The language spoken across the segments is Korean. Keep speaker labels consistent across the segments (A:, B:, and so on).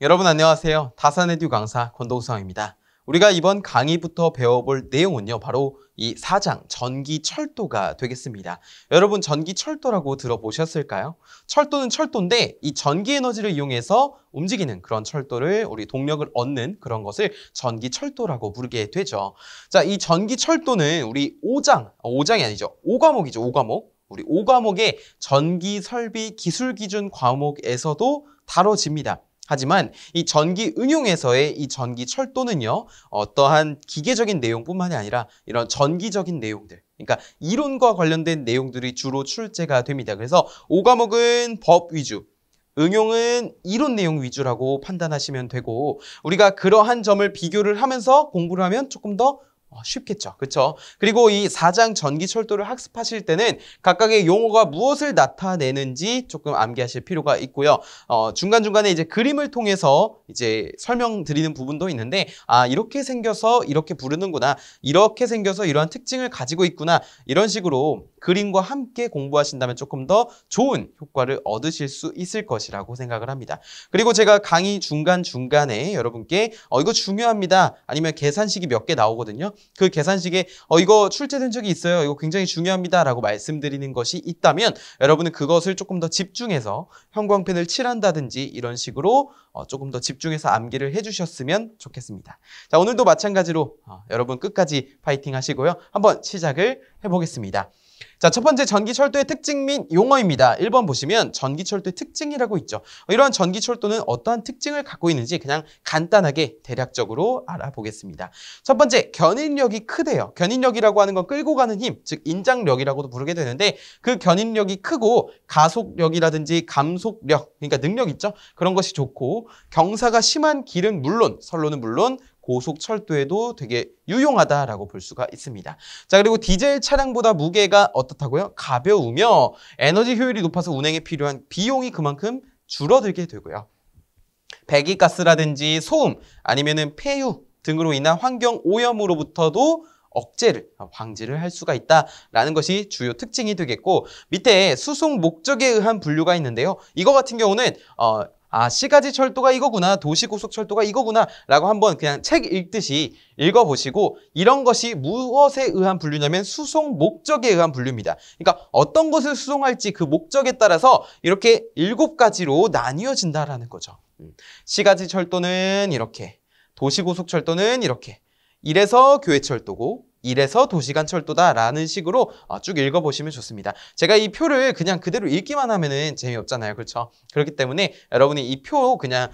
A: 여러분 안녕하세요. 다산에듀 강사 권동성입니다. 우리가 이번 강의부터 배워볼 내용은요. 바로 이 4장 전기철도가 되겠습니다. 여러분 전기철도라고 들어보셨을까요? 철도는 철도인데 이 전기에너지를 이용해서 움직이는 그런 철도를 우리 동력을 얻는 그런 것을 전기철도라고 부르게 되죠. 자, 이 전기철도는 우리 5장이 아니죠. 5과목이죠. 5과목. 우리 5과목의 전기설비기술기준 과목에서도 다뤄집니다. 하지만 이 전기 응용에서의 이 전기 철도는요, 어떠한 기계적인 내용뿐만이 아니라 이런 전기적인 내용들, 그러니까 이론과 관련된 내용들이 주로 출제가 됩니다. 그래서 5과목은 법 위주, 응용은 이론 내용 위주라고 판단하시면 되고, 우리가 그러한 점을 비교를 하면서 공부를 하면 조금 더 쉽겠죠. 그렇죠? 그리고 이 4장 전기철도를 학습하실 때는 각각의 용어가 무엇을 나타내는지 조금 암기하실 필요가 있고요. 중간중간에 이제 그림을 통해서 이제 설명드리는 부분도 있는데, 이렇게 생겨서 이렇게 부르는구나. 이렇게 생겨서 이러한 특징을 가지고 있구나. 이런 식으로 그림과 함께 공부하신다면 조금 더 좋은 효과를 얻으실 수 있을 것이라고 생각을 합니다. 그리고 제가 강의 중간중간에 여러분께 이거 중요합니다. 아니면 계산식이 몇 개 나오거든요. 그 계산식에 이거 출제된 적이 있어요. 이거 굉장히 중요합니다. 라고 말씀드리는 것이 있다면 여러분은 그것을 조금 더 집중해서 형광펜을 칠한다든지 이런 식으로 조금 더 집중해서 암기를 해주셨으면 좋겠습니다. 자, 오늘도 마찬가지로 여러분 끝까지 파이팅 하시고요. 한번 시작을 해보겠습니다. 자, 첫 번째 전기철도의 특징 및 용어입니다. 1번 보시면 전기철도의 특징이라고 있죠. 이러한 전기철도는 어떠한 특징을 갖고 있는지 그냥 간단하게 대략적으로 알아보겠습니다. 첫 번째, 견인력이 크대요. 견인력이라고 하는 건 끌고 가는 힘, 즉 인장력이라고도 부르게 되는데 그 견인력이 크고 가속력이라든지 감속력, 그러니까 능력 있죠? 그런 것이 좋고 경사가 심한 길은 물론, 선로는 물론 고속철도에도 되게 유용하다라고 볼 수가 있습니다. 자, 그리고 디젤 차량보다 무게가 어떻다고요? 가벼우며 에너지 효율이 높아서 운행에 필요한 비용이 그만큼 줄어들게 되고요. 배기가스라든지 소음 아니면은 폐유 등으로 인한 환경 오염으로부터도 방지를 할 수가 있다라는 것이 주요 특징이 되겠고, 밑에 수송 목적에 의한 분류가 있는데요. 이거 같은 경우는 시가지 철도가 이거구나, 도시고속철도가 이거구나 라고 한번 그냥 책 읽듯이 읽어보시고, 이런 것이 무엇에 의한 분류냐면 수송 목적에 의한 분류입니다. 그러니까 어떤 것을 수송할지 그 목적에 따라서 이렇게 7가지로 나뉘어진다라는 거죠. 시가지 철도는 이렇게, 도시고속철도는 이렇게, 이래서 교외철도고 이래서 도시간철도다라는 식으로 쭉 읽어보시면 좋습니다. 제가 이 표를 그냥 그대로 읽기만 하면은 재미없잖아요. 그렇죠? 그렇기 때문에 여러분이 이 표 그냥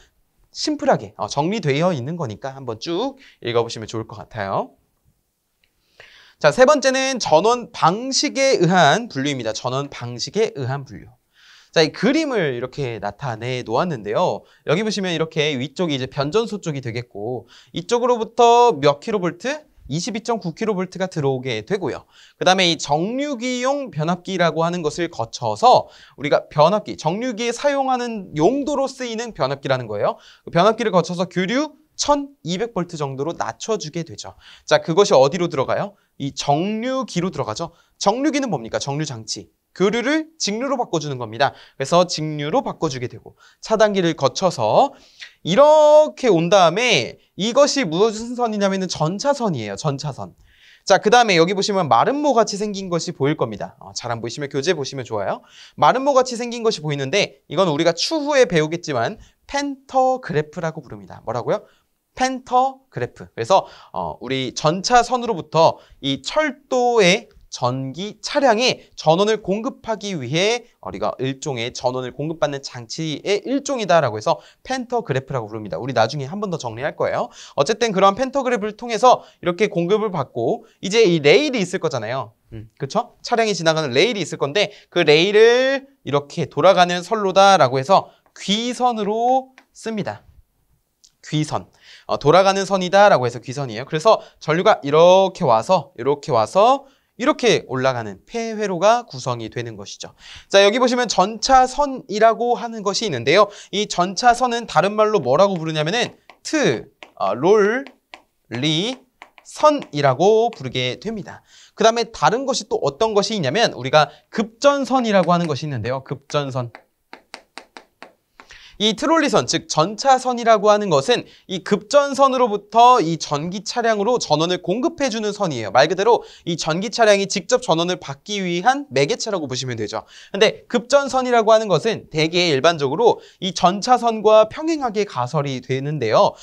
A: 심플하게 정리되어 있는 거니까 한번 쭉 읽어보시면 좋을 것 같아요. 자, 세 번째는 전원 방식에 의한 분류입니다. 전원 방식에 의한 분류. 자, 이 그림을 이렇게 나타내 놓았는데요. 여기 보시면 이렇게 위쪽이 이제 변전소 쪽이 되겠고, 이쪽으로부터 몇 킬로볼트? 22.9kV가 들어오게 되고요. 그 다음에 이 정류기용 변압기라고 하는 것을 거쳐서 우리가 정류기에 사용하는 용도로 쓰이는 변압기라는 거예요. 변압기를 거쳐서 교류 1200V 정도로 낮춰주게 되죠. 자, 그것이 어디로 들어가요? 이 정류기로 들어가죠. 정류기는 뭡니까? 정류장치. 교류를 직류로 바꿔주는 겁니다. 그래서 직류로 바꿔주게 되고, 차단기를 거쳐서 이렇게 온 다음에 이것이 무슨 선이냐면 전차선이에요. 전차선. 자, 그 다음에 여기 보시면 마름모 같이 생긴 것이 보일 겁니다. 잘 안 보이시면 교재 보시면 좋아요. 마름모 같이 생긴 것이 보이는데 이건 우리가 추후에 배우겠지만 펜터그래프라고 부릅니다. 뭐라고요? 펜터그래프. 그래서 우리 전차선으로부터 이 철도의 전기 차량에 전원을 공급하기 위해 우리가 일종의 전원을 공급받는 장치의 일종이다라고 해서 펜터그래프라고 부릅니다. 우리 나중에 한 번 더 정리할 거예요. 어쨌든 그런 펜터그래프를 통해서 이렇게 공급을 받고 이제 이 레일이 있을 거잖아요. 그렇죠? 차량이 지나가는 레일이 있을 건데 그 레일을 이렇게 돌아가는 선로다라고 해서 귀선으로 씁니다. 귀선. 돌아가는 선이다라고 해서 귀선이에요. 그래서 전류가 이렇게 와서 이렇게 올라가는 폐회로가 구성이 되는 것이죠. 자, 여기 보시면 전차선이라고 하는 것이 있는데요. 이 전차선은 다른 말로 뭐라고 부르냐면은 선이라고 부르게 됩니다. 그 다음에 다른 것이 또 어떤 것이 있냐면 우리가 급전선이라고 하는 것이 있는데요. 급전선. 이 트롤리선, 즉 전차선이라고 하는 것은 이 급전선으로부터 이 전기 차량으로 전원을 공급해주는 선이에요. 말 그대로 이 전기 차량이 직접 전원을 받기 위한 매개체라고 보시면 되죠. 근데 급전선이라고 하는 것은 대개 일반적으로 이 전차선과 평행하게 가설이 되는데요.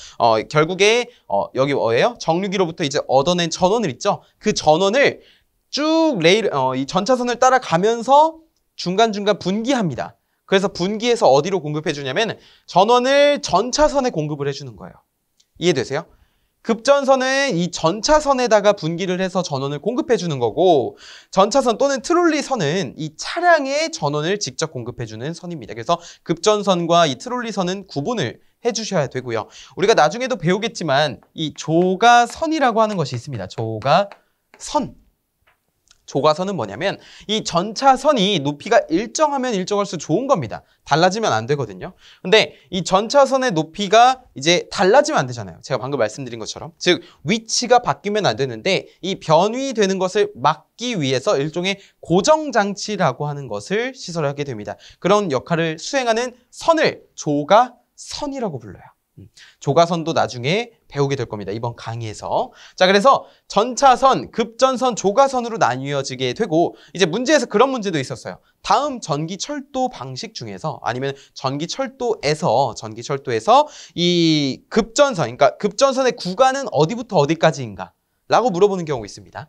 A: 결국에 여기 뭐예요? 정류기로부터 이제 얻어낸 전원을 있죠. 그 전원을 쭉 이 전차선을 따라가면서 중간중간 분기합니다. 그래서 분기해서 어디로 공급해 주냐면 전원을 전차선에 공급을 해주는 거예요. 이해되세요? 급전선은 이 전차선에다가 분기를 해서 전원을 공급해 주는 거고 전차선 또는 트롤리선은 이 차량에 전원을 직접 공급해 주는 선입니다. 그래서 급전선과 이 트롤리선은 구분을 해주셔야 되고요. 우리가 나중에도 배우겠지만 이 조가선이라고 하는 것이 있습니다. 조가선. 조가선은 뭐냐면 이 전차선이 높이가 일정하면 일정할수록 좋은 겁니다. 달라지면 안 되거든요. 근데 이 전차선의 높이가 이제 달라지면 안 되잖아요. 제가 방금 말씀드린 것처럼. 즉 위치가 바뀌면 안 되는데 이 변위되는 것을 막기 위해서 일종의 고정장치라고 하는 것을 시설하게 됩니다. 그런 역할을 수행하는 선을 조가선이라고 불러요. 조가선도 나중에 배우게 될 겁니다. 이번 강의에서. 자, 그래서 전차선, 급전선, 조가선으로 나뉘어지게 되고 이제 문제에서 그런 문제도 있었어요. 다음 전기철도 방식 중에서 아니면 전기철도에서 이 급전선, 그러니까 급전선의 구간은 어디부터 어디까지인가? 라고 물어보는 경우가 있습니다.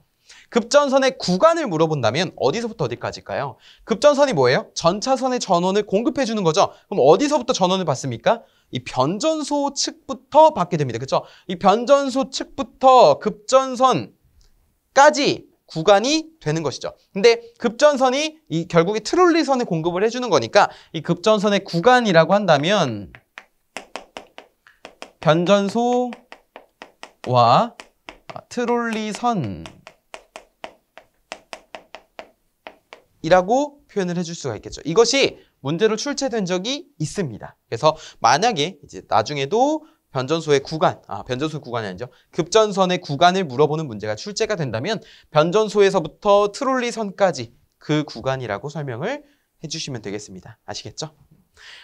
A: 급전선의 구간을 물어본다면 어디서부터 어디까지일까요? 급전선이 뭐예요? 전차선의 전원을 공급해 주는 거죠. 그럼 어디서부터 전원을 받습니까? 이 변전소 측부터 받게 됩니다. 그렇죠? 이 변전소 측부터 급전선까지 구간이 되는 것이죠. 근데 급전선이 이 결국에 트롤리선에 공급을 해주는 거니까 이 급전선의 구간이라고 한다면 변전소와 트롤리선 이라고 표현을 해줄 수가 있겠죠. 이것이 문제로 출제된 적이 있습니다. 그래서 만약에 이제 나중에도 변전소의 구간이 아니죠. 급전선의 구간을 물어보는 문제가 출제가 된다면 변전소에서부터 트롤리선까지 그 구간이라고 설명을 해주시면 되겠습니다. 아시겠죠?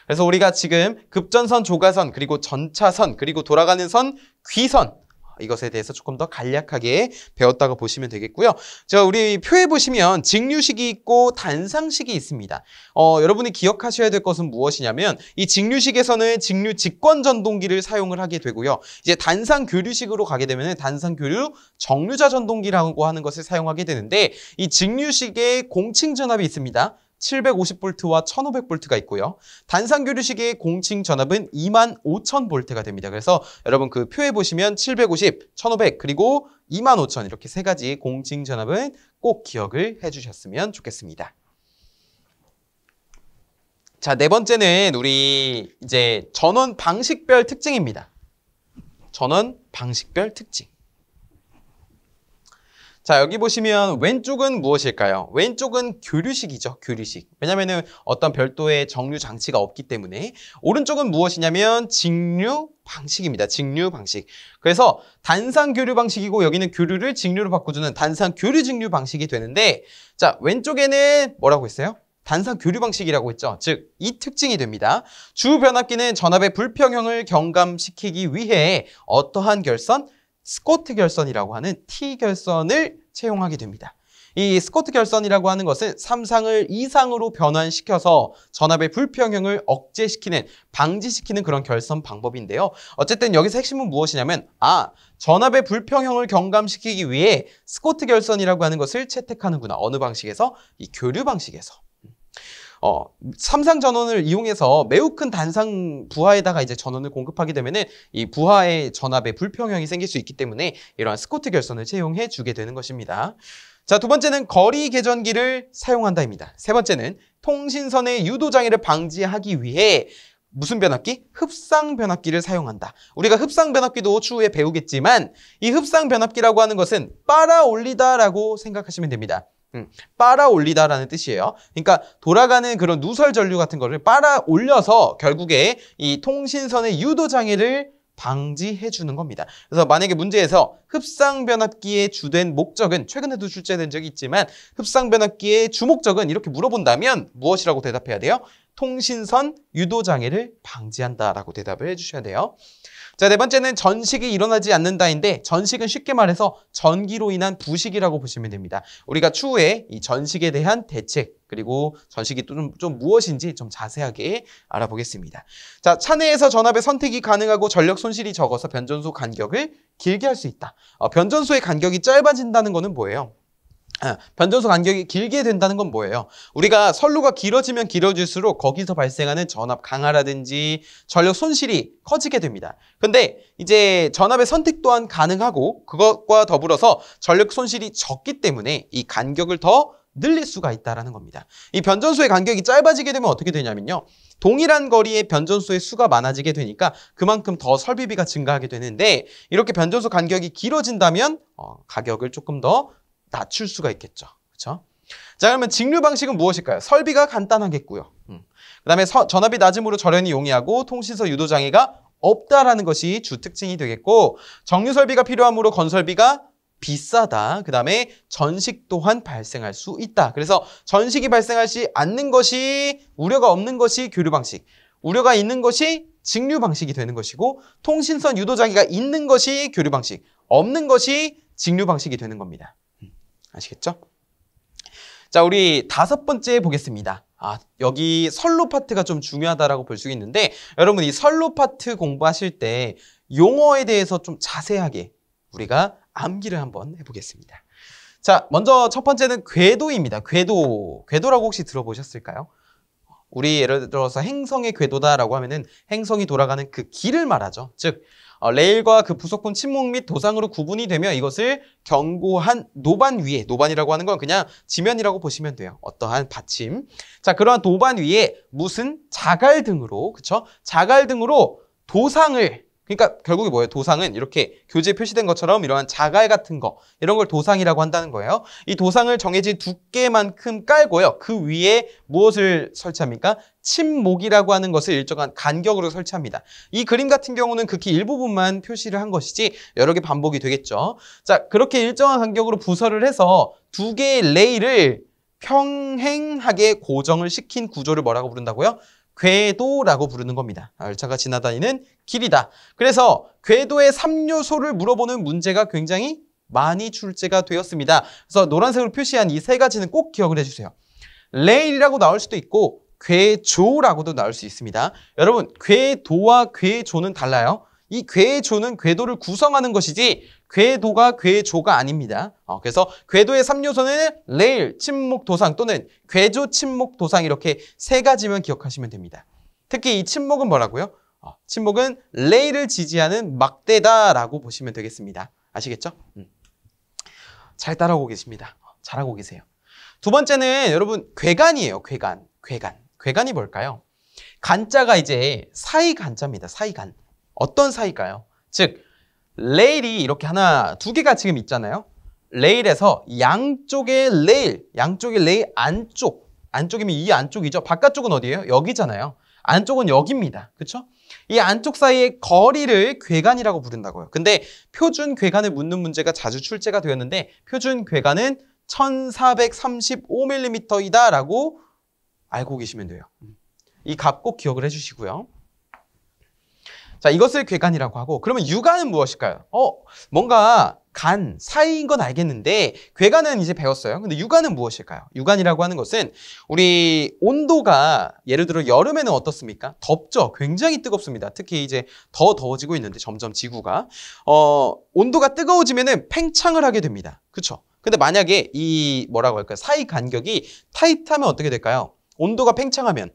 A: 그래서 우리가 지금 급전선, 조가선, 그리고 전차선, 그리고 돌아가는 선, 귀선 이것에 대해서 조금 더 간략하게 배웠다고 보시면 되겠고요. 자, 우리 표에 보시면 직류식이 있고 단상식이 있습니다. 여러분이 기억하셔야 될 것은 무엇이냐면 이 직류식에서는 직류 직권 전동기를 사용을 하게 되고요. 이제 단상 교류식으로 가게 되면 단상 교류 정류자 전동기라고 하는 것을 사용하게 되는데 이 직류식에 공칭 전압이 있습니다. 750V와 1500V가 있고요. 단상 교류식의 공칭 전압은 25,000V가 됩니다. 그래서 여러분 그 표에 보시면 750, 1500 그리고 25,000 이렇게 세 가지 공칭 전압은 꼭 기억을 해주셨으면 좋겠습니다. 자, 네 번째는 우리 이제 전원 방식별 특징입니다. 전원 방식별 특징. 자, 여기 보시면 왼쪽은 무엇일까요? 왼쪽은 교류식이죠. 교류식. 왜냐면은 어떤 별도의 정류 장치가 없기 때문에. 오른쪽은 무엇이냐면 직류 방식입니다. 직류 방식. 그래서 단상 교류 방식이고 여기는 교류를 직류로 바꿔주는 단상 교류 직류 방식이 되는데 자, 왼쪽에는 뭐라고 했어요? 단상 교류 방식이라고 했죠. 즉, 이 특징이 됩니다. 주 변압기는 전압의 불평형을 경감시키기 위해 어떠한 결선? 스코트 결선이라고 하는 T결선을 채용하게 됩니다. 이 스코트 결선이라고 하는 것은 3상을 2상으로 변환시켜서 전압의 불평형을 억제시키는, 방지시키는 그런 결선 방법인데요. 어쨌든 여기서 핵심은 무엇이냐면 전압의 불평형을 경감시키기 위해 스코트 결선이라고 하는 것을 채택하는구나. 어느 방식에서? 이 교류 방식에서. 3상 전원을 이용해서 매우 큰 단상 부하에다가 이제 전원을 공급하게 되면은 이 부하의 전압의 불평형이 생길 수 있기 때문에 이러한 스코트 결선을 채용해 주게 되는 것입니다. 자, 두 번째는 거리 계전기를 사용한다입니다. 세 번째는 통신선의 유도 장애를 방지하기 위해 무슨 변압기? 흡상 변압기를 사용한다. 우리가 흡상 변압기도 추후에 배우겠지만 이 흡상 변압기라고 하는 것은 빨아 올리다라고 생각하시면 됩니다. 빨아 올리다라는 뜻이에요. 그러니까 돌아가는 그런 누설 전류 같은 거를 빨아 올려서 결국에 이 통신선의 유도 장애를 방지해 주는 겁니다. 그래서 만약에 문제에서 흡상변압기의 주된 목적은, 최근에도 출제된 적이 있지만 흡상변압기의 주목적은 이렇게 물어본다면 무엇이라고 대답해야 돼요? 통신선 유도장애를 방지한다라고 대답을 해주셔야 돼요. 자, 네 번째는 전식이 일어나지 않는다인데, 전식은 쉽게 말해서 전기로 인한 부식이라고 보시면 됩니다. 우리가 추후에 이 전식에 대한 대책, 그리고 전식이 좀 무엇인지 좀 자세하게 알아보겠습니다. 자, 차내에서 전압의 선택이 가능하고 전력 손실이 적어서 변전소 간격을 길게 할 수 있다. 변전소의 간격이 짧아진다는 거는 뭐예요? 변전소 간격이 길게 된다는 건 뭐예요? 우리가 선로가 길어지면 길어질수록 거기서 발생하는 전압 강하라든지 전력 손실이 커지게 됩니다. 근데 이제 전압의 선택 또한 가능하고 그것과 더불어서 전력 손실이 적기 때문에 이 간격을 더 늘릴 수가 있다는 겁니다. 이 변전소의 간격이 짧아지게 되면 어떻게 되냐면요. 동일한 거리의 변전소의 수가 많아지게 되니까 그만큼 더 설비비가 증가하게 되는데, 이렇게 변전소 간격이 길어진다면 가격을 조금 더 낮출 수가 있겠죠. 그렇죠? 자, 그러면 직류 방식은 무엇일까요? 설비가 간단하겠고요. 그다음에 전압이 낮음으로 절연이 용이하고 통신선 유도 장애가 없다라는 것이 주 특징이 되겠고, 정류 설비가 필요하므로 건설비가 비싸다. 그다음에 전식 또한 발생할 수 있다. 그래서 전식이 발생하지 않는 것이, 우려가 없는 것이 교류 방식, 우려가 있는 것이 직류 방식이 되는 것이고, 통신선 유도 장애가 있는 것이 교류 방식, 없는 것이 직류 방식이 되는 겁니다. 아시겠죠? 자, 우리 5번째 보겠습니다. 여기 선로 파트가 좀 중요하다라고 볼 수 있는데, 여러분 이 선로 파트 공부하실 때 용어에 대해서 좀 자세하게 우리가 암기를 한번 해보겠습니다. 자, 먼저 첫 번째는 궤도입니다. 궤도라고 혹시 들어보셨을까요? 우리 예를 들어서 행성의 궤도다라고 하면은 행성이 돌아가는 그 길을 말하죠. 즉 레일과 그 부속품 침묵 및 도상으로 구분이 되며 이것을 견고한 노반 위에, 노반이라고 하는 건 그냥 지면이라고 보시면 돼요. 어떠한 받침. 자, 그러한 노반 위에 무슨 자갈 등으로, 그쵸? 자갈 등으로 도상을, 그러니까 결국에 뭐예요? 도상은 이렇게 교재에 표시된 것처럼 이러한 자갈 같은 거, 이런 걸 도상이라고 한다는 거예요. 이 도상을 정해진 두께만큼 깔고요. 그 위에 무엇을 설치합니까? 침목이라고 하는 것을 일정한 간격으로 설치합니다. 이 그림 같은 경우는 극히 일부분만 표시를 한 것이지 여러 개 반복이 되겠죠. 자, 그렇게 일정한 간격으로 부설을 해서 두 개의 레일을 평행하게 고정을 시킨 구조를 뭐라고 부른다고요? 궤도라고 부르는 겁니다. 열차가 지나다니는 길이다. 그래서 궤도의 3요소를 물어보는 문제가 굉장히 많이 출제가 되었습니다. 그래서 노란색으로 표시한 이 세 가지는 꼭 기억을 해주세요. 레일이라고 나올 수도 있고 궤조라고도 나올 수 있습니다. 여러분, 궤도와 궤조는 달라요. 이 궤조는 궤도를 구성하는 것이지 궤도가 궤조가 아닙니다. 그래서 궤도의 3요소는 레일, 침목, 도상 또는 궤조, 침목, 도상 이렇게 세 가지만 기억하시면 됩니다. 특히 이 침목은 뭐라고요? 침목은 레일을 지지하는 막대다라고 보시면 되겠습니다. 아시겠죠? 잘 따라오고 계십니다. 잘하고 계세요. 두 번째는 여러분 궤간이에요. 궤간이 뭘까요? 간자가 이제 사이간자입니다. 사이간. 어떤 사이일까요? 즉 레일이 이렇게 두 개가 지금 있잖아요. 레일에서 양쪽의 레일 안쪽이면 이 안쪽이죠. 바깥쪽은 어디예요? 여기잖아요. 안쪽은 여기입니다. 그렇죠? 이 안쪽 사이의 거리를 궤간이라고 부른다고요. 근데 표준 궤간을 묻는 문제가 자주 출제가 되었는데, 표준 궤간은 1435mm이다 라고 알고 계시면 돼요. 이 값 꼭 기억을 해주시고요. 자, 이것을 궤간이라고 하고, 그러면 유간은 무엇일까요? 뭔가 사이인 건 알겠는데 궤간은 이제 배웠어요. 근데 유간은 무엇일까요? 유간이라고 하는 것은 우리 온도가 예를 들어 여름에는 어떻습니까? 덥죠. 굉장히 뜨겁습니다. 특히 이제 더 더워지고 있는데 점점 지구가 온도가 뜨거워지면은 팽창을 하게 됩니다. 그렇죠? 근데 만약에 이 뭐라고 할까요? 사이 간격이 타이트하면 어떻게 될까요? 온도가 팽창하면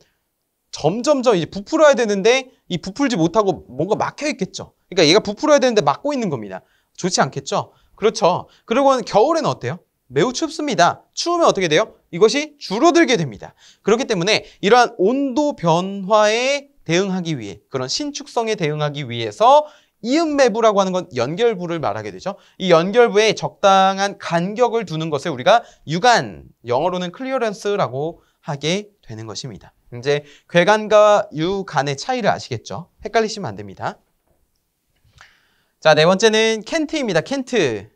A: 점점점 이제 부풀어야 되는데 이 부풀지 못하고 뭔가 막혀 있겠죠. 그러니까 얘가 부풀어야 되는데 막고 있는 겁니다. 좋지 않겠죠? 그렇죠. 그리고 겨울에는 어때요? 매우 춥습니다. 추우면 어떻게 돼요? 이것이 줄어들게 됩니다. 그렇기 때문에 이러한 온도 변화에 대응하기 위해, 그런 신축성에 대응하기 위해서 이음매부라고 하는 건 연결부를 말하게 되죠. 이 연결부에 적당한 간격을 두는 것을 우리가 유간, 영어로는 클리어런스라고 하게 되는 것입니다. 이제 궤간과 유간의 차이를 아시겠죠? 헷갈리시면 안 됩니다. 자, 네 번째는 캔트입니다. 캔트.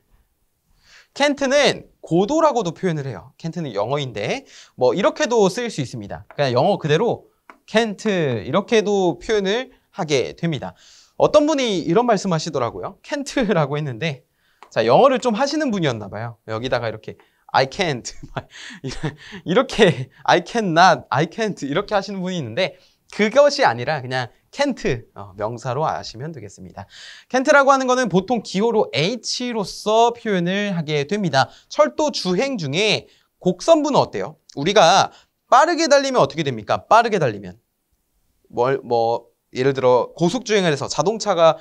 A: 캔트는 고도라고도 표현을 해요. 캔트는 영어인데 뭐 이렇게도 쓰일 수 있습니다. 그냥 영어 그대로 캔트 이렇게도 표현을 하게 됩니다. 어떤 분이 이런 말씀 하시더라고요. 캔트라고 했는데 자, 영어를 좀 하시는 분이었나 봐요. 여기다가 이렇게 I can't 이렇게 I cannot, I can't 이렇게 하시는 분이 있는데 그것이 아니라 그냥 캔트 명사로 아시면 되겠습니다. 캔트라고 하는 거는 보통 기호로 H로서 표현을 하게 됩니다. 철도 주행 중에 곡선부는 어때요? 우리가 빠르게 달리면 어떻게 됩니까? 빠르게 달리면 예를 들어 고속주행을 해서 자동차가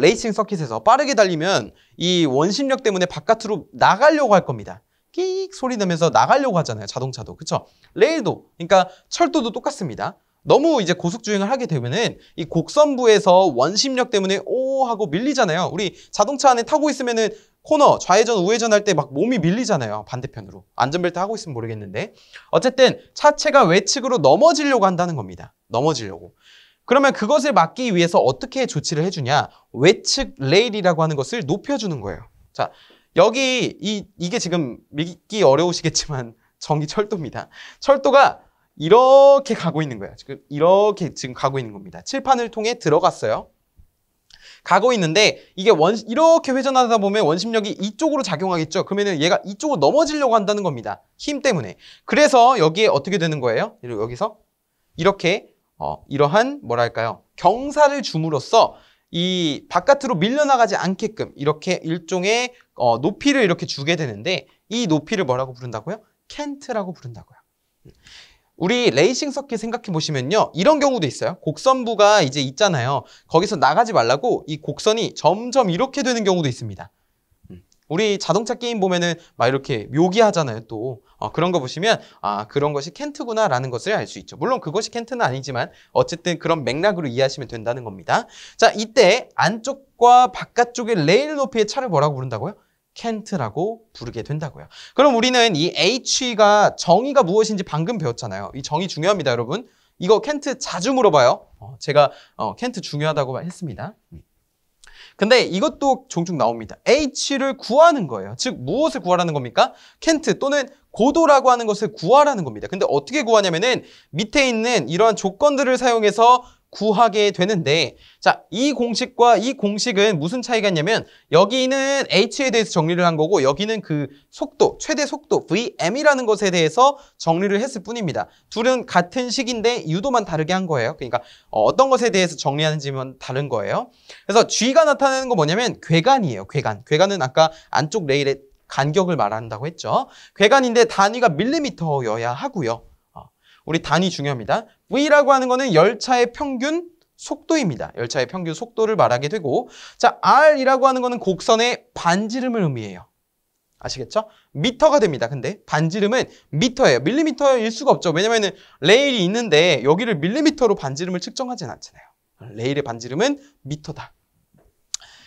A: 레이싱 서킷에서 빠르게 달리면 이 원심력 때문에 바깥으로 나가려고 할 겁니다. 끽 소리 나면서 나가려고 하잖아요. 자동차도. 그쵸? 레일도, 그러니까 철도도 똑같습니다. 너무 이제 고속주행을 하게 되면은 이 곡선부에서 원심력 때문에 오 하고 밀리잖아요. 우리 자동차 안에 타고 있으면은 코너, 좌회전, 우회전 할 때 막 몸이 밀리잖아요. 반대편으로. 안전벨트 하고 있으면 모르겠는데. 어쨌든 차체가 외측으로 넘어지려고 한다는 겁니다. 넘어지려고. 그러면 그것을 막기 위해서 어떻게 조치를 해주냐? 외측 레일이라고 하는 것을 높여주는 거예요. 자, 여기 이게 지금 믿기 어려우시겠지만 전기철도입니다. 철도가 이렇게 가고 있는 거예요. 지금 이렇게 지금 가고 있는 겁니다. 칠판을 통해 들어갔어요. 가고 있는데 이게 이렇게 회전하다 보면 원심력이 이쪽으로 작용하겠죠. 그러면은 얘가 이쪽으로 넘어지려고 한다는 겁니다. 힘 때문에. 그래서 여기에 어떻게 되는 거예요? 여기서 이렇게 이러한 뭐랄까요? 경사를 줌으로써 이 바깥으로 밀려나가지 않게끔 이렇게 일종의 높이를 이렇게 주게 되는데 이 높이를 뭐라고 부른다고요? 캔트라고 부른다고요. 우리 레이싱 서킷 생각해 보시면요. 이런 경우도 있어요. 곡선부가 이제 있잖아요. 거기서 나가지 말라고 이 곡선이 점점 이렇게 되는 경우도 있습니다. 우리 자동차 게임 보면은 막 이렇게 묘기하잖아요. 또 그런 거 보시면 아 그런 것이 캔트구나 라는 것을 알 수 있죠. 물론 그것이 캔트는 아니지만 어쨌든 그런 맥락으로 이해하시면 된다는 겁니다. 자, 이때 안쪽과 바깥쪽의 레일 높이의 차를 뭐라고 부른다고요? 캔트라고 부르게 된다고요. 그럼 우리는 이 H가 정의가 무엇인지 방금 배웠잖아요. 이 정의 중요합니다, 여러분. 이거 캔트 자주 물어봐요. 제가 캔트 중요하다고 했습니다. 근데 이것도 종종 나옵니다. H를 구하는 거예요. 즉 무엇을 구하라는 겁니까? 캔트 또는 고도라고 하는 것을 구하라는 겁니다. 근데 어떻게 구하냐면은 밑에 있는 이러한 조건들을 사용해서 구하게 되는데 자, 이 공식과 이 공식은 무슨 차이가 있냐면 여기는 H에 대해서 정리를 한 거고 여기는 그 속도, 최대 속도 VM이라는 것에 대해서 정리를 했을 뿐입니다. 둘은 같은 식인데 유도만 다르게 한 거예요. 그러니까 어떤 것에 대해서 정리하는지만 다른 거예요. 그래서 G가 나타내는 거 뭐냐면 궤간이에요. 궤간. 궤간은 아까 안쪽 레일의 간격을 말한다고 했죠. 궤간인데 단위가 밀리미터여야 하고요. 우리 단위 중요합니다. V라고 하는 거는 열차의 평균 속도입니다. 열차의 평균 속도를 말하게 되고 자, R이라고 하는 거는 곡선의 반지름을 의미해요. 아시겠죠? 미터가 됩니다. 근데 반지름은 미터예요. 밀리미터일 수가 없죠. 왜냐면은 레일이 있는데 여기를 밀리미터로 반지름을 측정하진 않잖아요. 레일의 반지름은 미터다.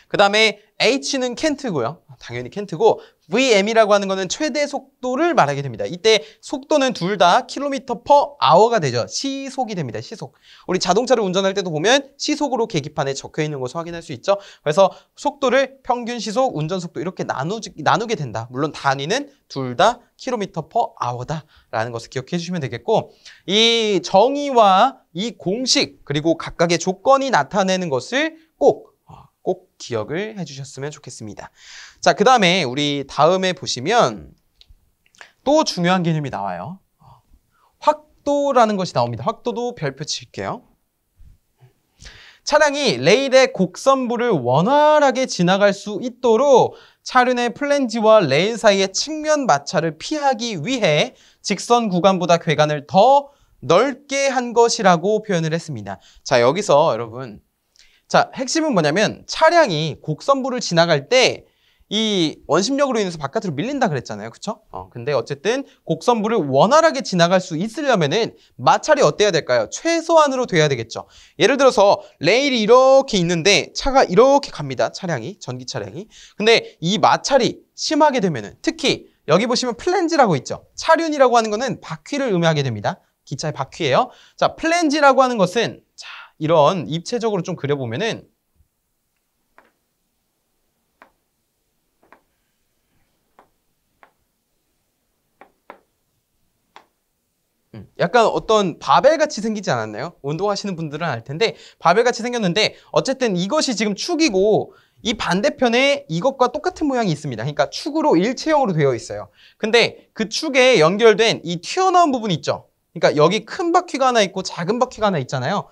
A: 그 다음에 H는 캔트고요. 당연히 캔트고 VM이라고 하는 거는 최대 속도를 말하게 됩니다. 이때 속도는 둘 다 km/h가 되죠. 시속이 됩니다. 시속. 우리 자동차를 운전할 때도 보면 시속으로 계기판에 적혀 있는 것을 확인할 수 있죠. 그래서 속도를 평균 시속, 운전 속도 이렇게 나누게 된다. 물론 단위는 둘 다 km/h다라는 것을 기억해 주시면 되겠고 이 정의와 이 공식 그리고 각각의 조건이 나타내는 것을 꼭 기억을 해주셨으면 좋겠습니다. 자, 그 다음에 우리 다음에 보시면 또 중요한 개념이 나와요. 확도라는 것이 나옵니다. 확도도 별표 칠게요. 차량이 레일의 곡선부를 원활하게 지나갈 수 있도록 차륜의 플랜지와 레일 사이의 측면 마찰을 피하기 위해 직선 구간보다 궤간을 더 넓게 한 것이라고 표현을 했습니다. 자, 여기서 여러분 자, 핵심은 뭐냐면 차량이 곡선부를 지나갈 때 이 원심력으로 인해서 바깥으로 밀린다 그랬잖아요. 그쵸? 근데 어쨌든 곡선부를 원활하게 지나갈 수 있으려면은 마찰이 어때야 될까요? 최소한으로 돼야 되겠죠. 예를 들어서 레일이 이렇게 있는데 차가 이렇게 갑니다. 차량이, 전기 차량이. 근데 이 마찰이 심하게 되면은 특히 여기 보시면 플랜지라고 있죠. 차륜이라고 하는 거는 바퀴를 의미하게 됩니다. 기차의 바퀴예요. 자, 플랜지라고 하는 것은 자, 이런 입체적으로 좀 그려보면은 약간 어떤 바벨같이 생기지 않았나요? 운동하시는 분들은 알 텐데 바벨같이 생겼는데 어쨌든 이것이 지금 축이고 이 반대편에 이것과 똑같은 모양이 있습니다. 그러니까 축으로 일체형으로 되어 있어요. 근데 그 축에 연결된 이 튀어나온 부분이 있죠. 그러니까 여기 큰 바퀴가 하나 있고 작은 바퀴가 하나 있잖아요.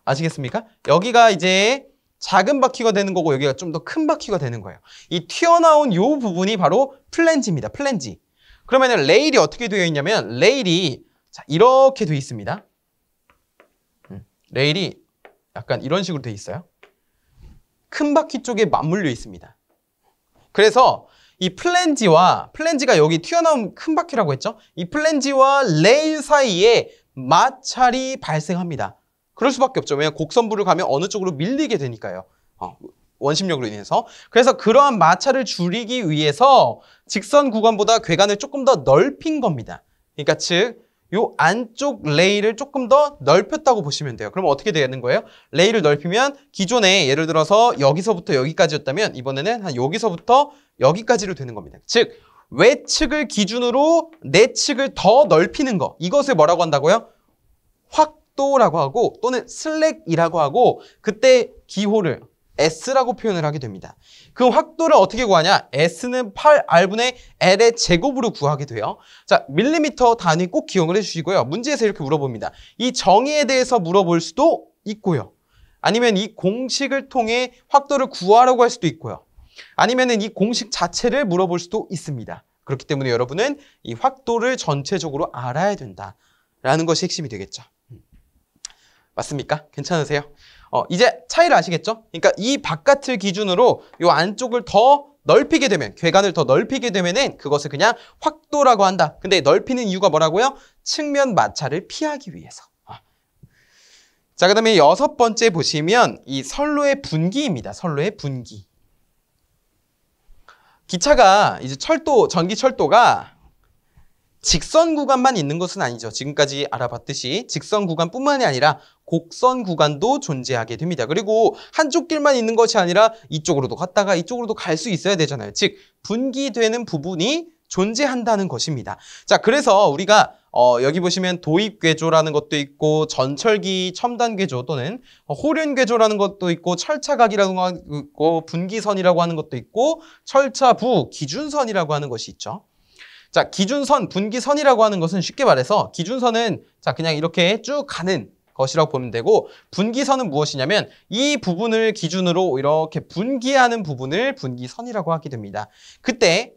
A: 아시겠습니까? 여기가 이제 작은 바퀴가 되는 거고 여기가 좀 더 큰 바퀴가 되는 거예요. 이 튀어나온 이 부분이 바로 플랜지입니다. 플랜지. 그러면 레일이 어떻게 되어 있냐면 레일이 자, 이렇게 되어 있습니다. 레일이 약간 이런 식으로 되어 있어요. 큰 바퀴 쪽에 맞물려 있습니다. 그래서 이 플랜지가 여기 튀어나온 큰 바퀴라고 했죠. 이 플랜지와 레일 사이에 마찰이 발생합니다. 그럴 수밖에 없죠. 왜냐하면 곡선부를 가면 어느 쪽으로 밀리게 되니까요. 원심력으로 인해서. 그래서 그러한 마찰을 줄이기 위해서 직선 구간보다 궤간을 조금 더 넓힌 겁니다. 그러니까 즉 요 안쪽 레일을 조금 더 넓혔다고 보시면 돼요. 그럼 어떻게 되는 거예요? 레일을 넓히면 기존에 예를 들어서 여기서부터 여기까지였다면 이번에는 한 여기서부터 여기까지로 되는 겁니다. 즉 외측을 기준으로 내측을 더 넓히는 거. 이것을 뭐라고 한다고요? 확도라고 하고 또는 슬랙이라고 하고 그때 기호를 S라고 표현을 하게 됩니다. 그 확도를 어떻게 구하냐? S는 8R분의 L의 제곱으로 구하게 돼요. 자, 밀리미터 단위 꼭 기억을 해주시고요. 문제에서 이렇게 물어봅니다. 이 정의에 대해서 물어볼 수도 있고요. 아니면 이 공식을 통해 확도를 구하라고 할 수도 있고요. 아니면 이 공식 자체를 물어볼 수도 있습니다. 그렇기 때문에 여러분은 이 확도를 전체적으로 알아야 된다라는 것이 핵심이 되겠죠. 맞습니까? 괜찮으세요? 이제 차이를 아시겠죠? 그러니까 이 바깥을 기준으로 이 안쪽을 더 넓히게 되면, 궤간을 더 넓히게 되면은 그것을 그냥 확도라고 한다. 근데 넓히는 이유가 뭐라고요? 측면 마찰을 피하기 위해서. 자, 그 다음에 6번째 보시면 이 선로의 분기입니다. 선로의 분기. 기차가 이제 전기 철도가 직선 구간만 있는 것은 아니죠. 지금까지 알아봤듯이 직선 구간뿐만이 아니라 곡선 구간도 존재하게 됩니다. 그리고 한쪽 길만 있는 것이 아니라 이쪽으로도 갔다가 이쪽으로도 갈 수 있어야 되잖아요. 즉 분기되는 부분이 존재한다는 것입니다. 자, 그래서 우리가 여기 보시면 도입궤조라는 것도 있고 전철기 첨단궤조 또는 호륜궤조라는 것도 있고 철차각이라는 것도 있고 분기선이라고 하는 것도 있고 철차부 기준선이라고 하는 것이 있죠. 자, 기준선, 분기선이라고 하는 것은 쉽게 말해서 기준선은 자 그냥 이렇게 쭉 가는 것이라고 보면 되고 분기선은 무엇이냐면 이 부분을 기준으로 이렇게 분기하는 부분을 분기선이라고 하게 됩니다. 그때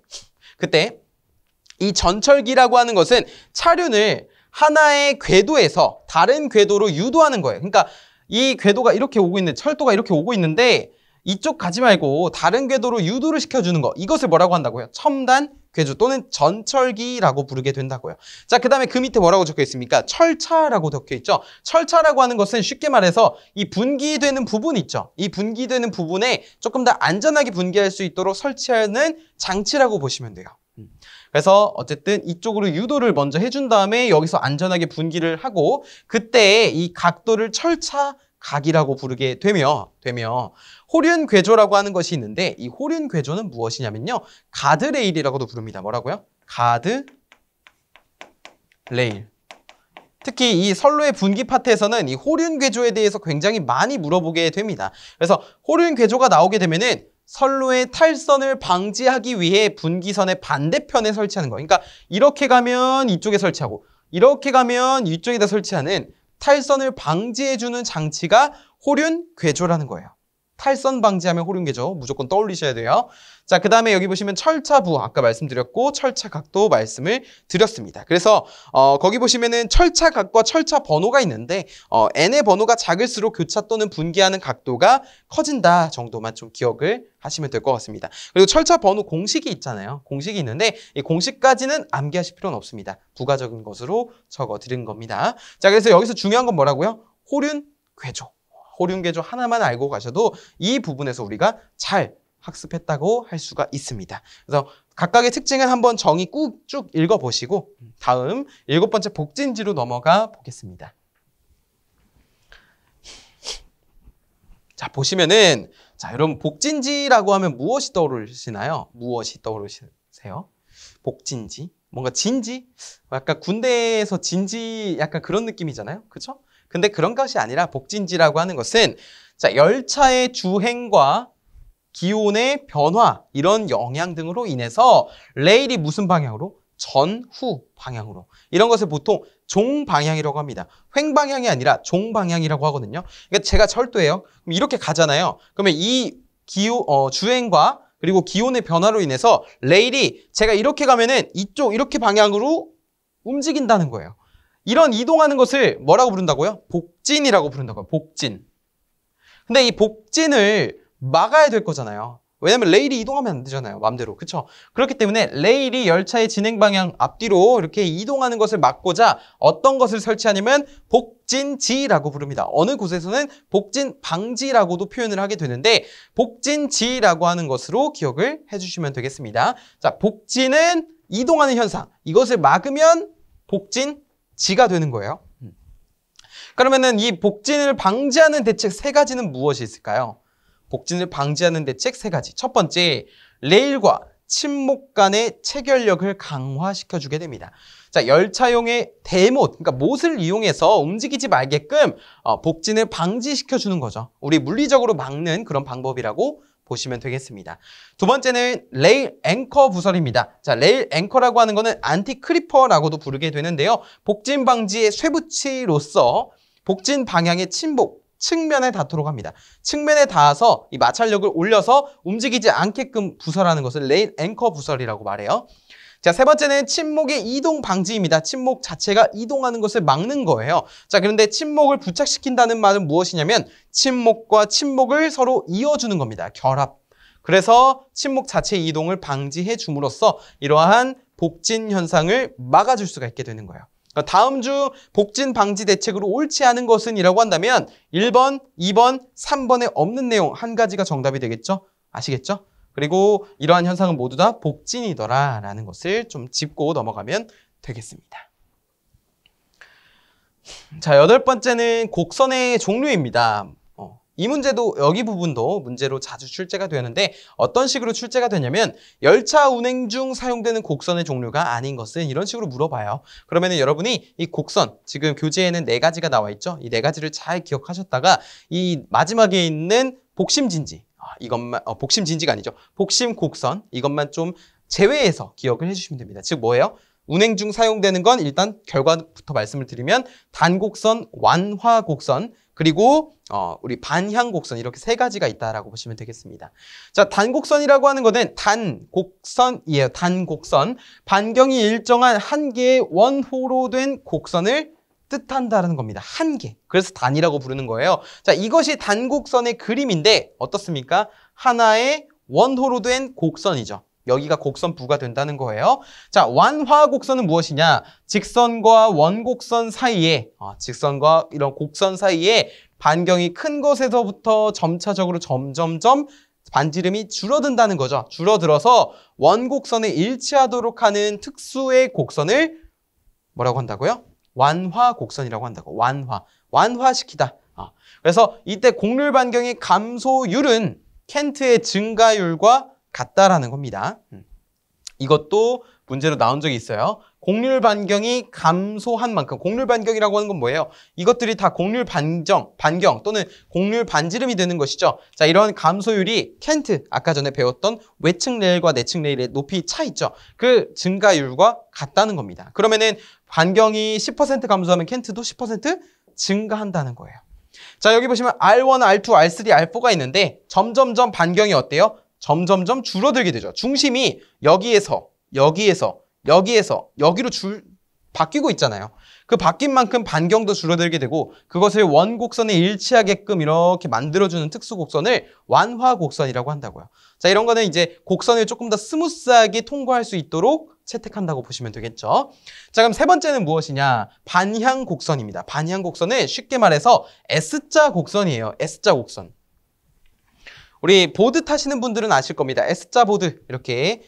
A: 이 전철기라고 하는 것은 차륜을 하나의 궤도에서 다른 궤도로 유도하는 거예요. 그러니까 이 궤도가 이렇게 오고 있는데 철도가 이렇게 오고 있는데 이쪽 가지 말고 다른 궤도로 유도를 시켜주는 거. 이것을 뭐라고 한다고요? 첨단 궤조 또는 전철기라고 부르게 된다고요. 자, 그 다음에 그 밑에 뭐라고 적혀 있습니까? 철차라고 적혀 있죠. 철차라고 하는 것은 쉽게 말해서 이 분기되는 부분 있죠. 이 분기되는 부분에 조금 더 안전하게 분기할 수 있도록 설치하는 장치라고 보시면 돼요. 그래서 어쨌든 이쪽으로 유도를 먼저 해준 다음에 여기서 안전하게 분기를 하고 그때 이 각도를 철차각이라고 부르게 되며 호륜궤조라고 하는 것이 있는데 이 호륜궤조는 무엇이냐면요. 가드레일이라고도 부릅니다. 뭐라고요? 가드레일. 특히 이 선로의 분기 파트에서는 이 호륜궤조에 대해서 굉장히 많이 물어보게 됩니다. 그래서 호륜궤조가 나오게 되면은 선로의 탈선을 방지하기 위해 분기선의 반대편에 설치하는 거. 그러니까 이렇게 가면 이쪽에 설치하고 이렇게 가면 이쪽에다 설치하는 탈선을 방지해주는 장치가 호륜궤조라는 거예요. 탈선 방지하면 호륜궤조 무조건 떠올리셔야 돼요. 자, 그 다음에 여기 보시면 철차부 아까 말씀드렸고 철차각도 말씀을 드렸습니다. 그래서 거기 보시면은 철차각과 철차 번호가 있는데 n의 번호가 작을수록 교차 또는 분기하는 각도가 커진다 정도만 좀 기억을 하시면 될 것 같습니다. 그리고 철차 번호 공식이 있잖아요. 공식이 있는데 이 공식까지는 암기하실 필요는 없습니다. 부가적인 것으로 적어드린 겁니다. 자, 그래서 여기서 중요한 건 뭐라고요? 호륜궤조. 호륜궤조 하나만 알고 가셔도 이 부분에서 우리가 잘 학습했다고 할 수가 있습니다. 그래서 각각의 특징을 한번 정의 쭉 읽어보시고 다음 7번째 복진지로 넘어가 보겠습니다. 자, 보시면은 자, 여러분 복진지라고 하면 무엇이 떠오르시나요? 무엇이 떠오르세요? 복진지. 뭔가 진지? 약간 군대에서 진지 약간 그런 느낌이잖아요. 그쵸? 근데 그런 것이 아니라 복진지라고 하는 것은 자, 열차의 주행과 기온의 변화 이런 영향 등으로 인해서 레일이 무슨 방향으로? 전후 방향으로. 이런 것을 보통 종방향이라고 합니다. 횡방향이 아니라 종방향이라고 하거든요. 그러니까 제가 철도예요. 그럼 이렇게 가잖아요. 그러면 이 주행과 그리고 기온의 변화로 인해서 레일이 제가 이렇게 가면은 이쪽 이렇게 방향으로 움직인다는 거예요. 이런 이동하는 것을 뭐라고 부른다고요? 복진이라고 부른다고요. 복진. 근데 이 복진을 막아야 될 거잖아요. 왜냐면 레일이 이동하면 안 되잖아요. 마음대로. 그쵸? 그렇기 때문에 레일이 열차의 진행 방향 앞뒤로 이렇게 이동하는 것을 막고자 어떤 것을 설치하냐면 복진지라고 부릅니다. 어느 곳에서는 복진방지라고도 표현을 하게 되는데 복진지라고 하는 것으로 기억을 해주시면 되겠습니다. 자, 복진은 이동하는 현상. 이것을 막으면 복진지가 되는 거예요. 그러면은 이 복진을 방지하는 대책 세 가지는 무엇이 있을까요? 복진을 방지하는 대책 세 가지. 첫 번째, 레일과 침목 간의 체결력을 강화시켜주게 됩니다. 자, 열차용의 대못, 그러니까 못을 이용해서 움직이지 말게끔 복진을 방지시켜주는 거죠. 우리 물리적으로 막는 그런 방법이라고 보시면 되겠습니다. 두 번째는 레일 앵커 부설입니다. 자, 레일 앵커라고 하는 거는 안티 크리퍼라고도 부르게 되는데요. 복진 방지의 쇠붙이로서 복진 방향의 침복, 측면에 닿도록 합니다. 측면에 닿아서 이 마찰력을 올려서 움직이지 않게끔 부설하는 것을 레일 앵커 부설이라고 말해요. 자, 세 번째는 침목의 이동 방지입니다. 침목 자체가 이동하는 것을 막는 거예요. 자, 그런데 침목을 부착시킨다는 말은 무엇이냐면 침목과 침목을 서로 이어주는 겁니다. 결합. 그래서 침목 자체의 이동을 방지해 줌으로써 이러한 복진 현상을 막아줄 수가 있게 되는 거예요. 다음 주 복진 방지 대책으로 옳지 않은 것은 이라고 한다면 1번, 2번, 3번에 없는 내용 한 가지가 정답이 되겠죠? 아시겠죠? 그리고 이러한 현상은 모두 다 복진이더라 라는 것을 좀 짚고 넘어가면 되겠습니다. 자, 여덟 번째는 곡선의 종류입니다. 이 문제도 여기 부분도 문제로 자주 출제가 되는데 어떤 식으로 출제가 되냐면 열차 운행 중 사용되는 곡선의 종류가 아닌 것은 이런 식으로 물어봐요. 그러면은 여러분이 이 곡선, 지금 교재에는 4가지가 나와 있죠. 이 4가지를 잘 기억하셨다가 이 마지막에 있는 복심진지, 이것만 복심진지가 아니죠. 복심곡선, 이것만 좀 제외해서 기억을 해주시면 됩니다. 즉 뭐예요? 운행 중 사용되는 건 일단 결과부터 말씀을 드리면 단곡선, 완화곡선, 그리고 우리 반향곡선 이렇게 3가지가 있다라고 보시면 되겠습니다. 자, 단곡선이라고 하는 거는 단곡선이에요. 단곡선. 반경이 일정한 한 개의 원호로 된 곡선을 뜻한다는 겁니다. 한 개. 그래서 단이라고 부르는 거예요. 자, 이것이 단곡선의 그림인데 어떻습니까? 하나의 원호로 된 곡선이죠. 여기가 곡선부가 된다는 거예요. 자, 완화곡선은 무엇이냐? 직선과 원곡선 사이에, 직선과 이런 곡선 사이에 반경이 큰 것에서부터 점차적으로 점점점 반지름이 줄어든다는 거죠. 줄어들어서 원곡선에 일치하도록 하는 특수의 곡선을 뭐라고 한다고요? 완화곡선이라고 한다고. 완화시키다. 그래서 이때 곡률 반경의 감소율은 켄트의 증가율과 같다라는 겁니다. 이것도 문제로 나온 적이 있어요. 곡률 반경이 감소한 만큼, 곡률 반경이라고 하는 건 뭐예요? 이것들이 다 곡률 반경 또는 곡률 반지름이 되는 것이죠. 자, 이런 감소율이 켄트, 아까 전에 배웠던 외측 레일과 내측 레일의 높이 차 있죠. 그 증가율과 같다는 겁니다. 그러면은 반경이 10% 감소하면 켄트도 10% 증가한다는 거예요. 자, 여기 보시면 R1, R2, R3, R4가 있는데 점점점 반경이 어때요? 점점점 줄어들게 되죠. 중심이 여기에서 여기로 바뀌고 있잖아요. 그 바뀐 만큼 반경도 줄어들게 되고 그것을 원곡선에 일치하게끔 이렇게 만들어주는 특수곡선을 완화곡선이라고 한다고요. 자, 이런 거는 이제 곡선을 조금 더 스무스하게 통과할 수 있도록 채택한다고 보시면 되겠죠. 자, 그럼 세 번째는 무엇이냐? 반향곡선입니다. 반향곡선은 쉽게 말해서 S자 곡선이에요. S자 곡선. 우리 보드 타시는 분들은 아실 겁니다. S자 보드 이렇게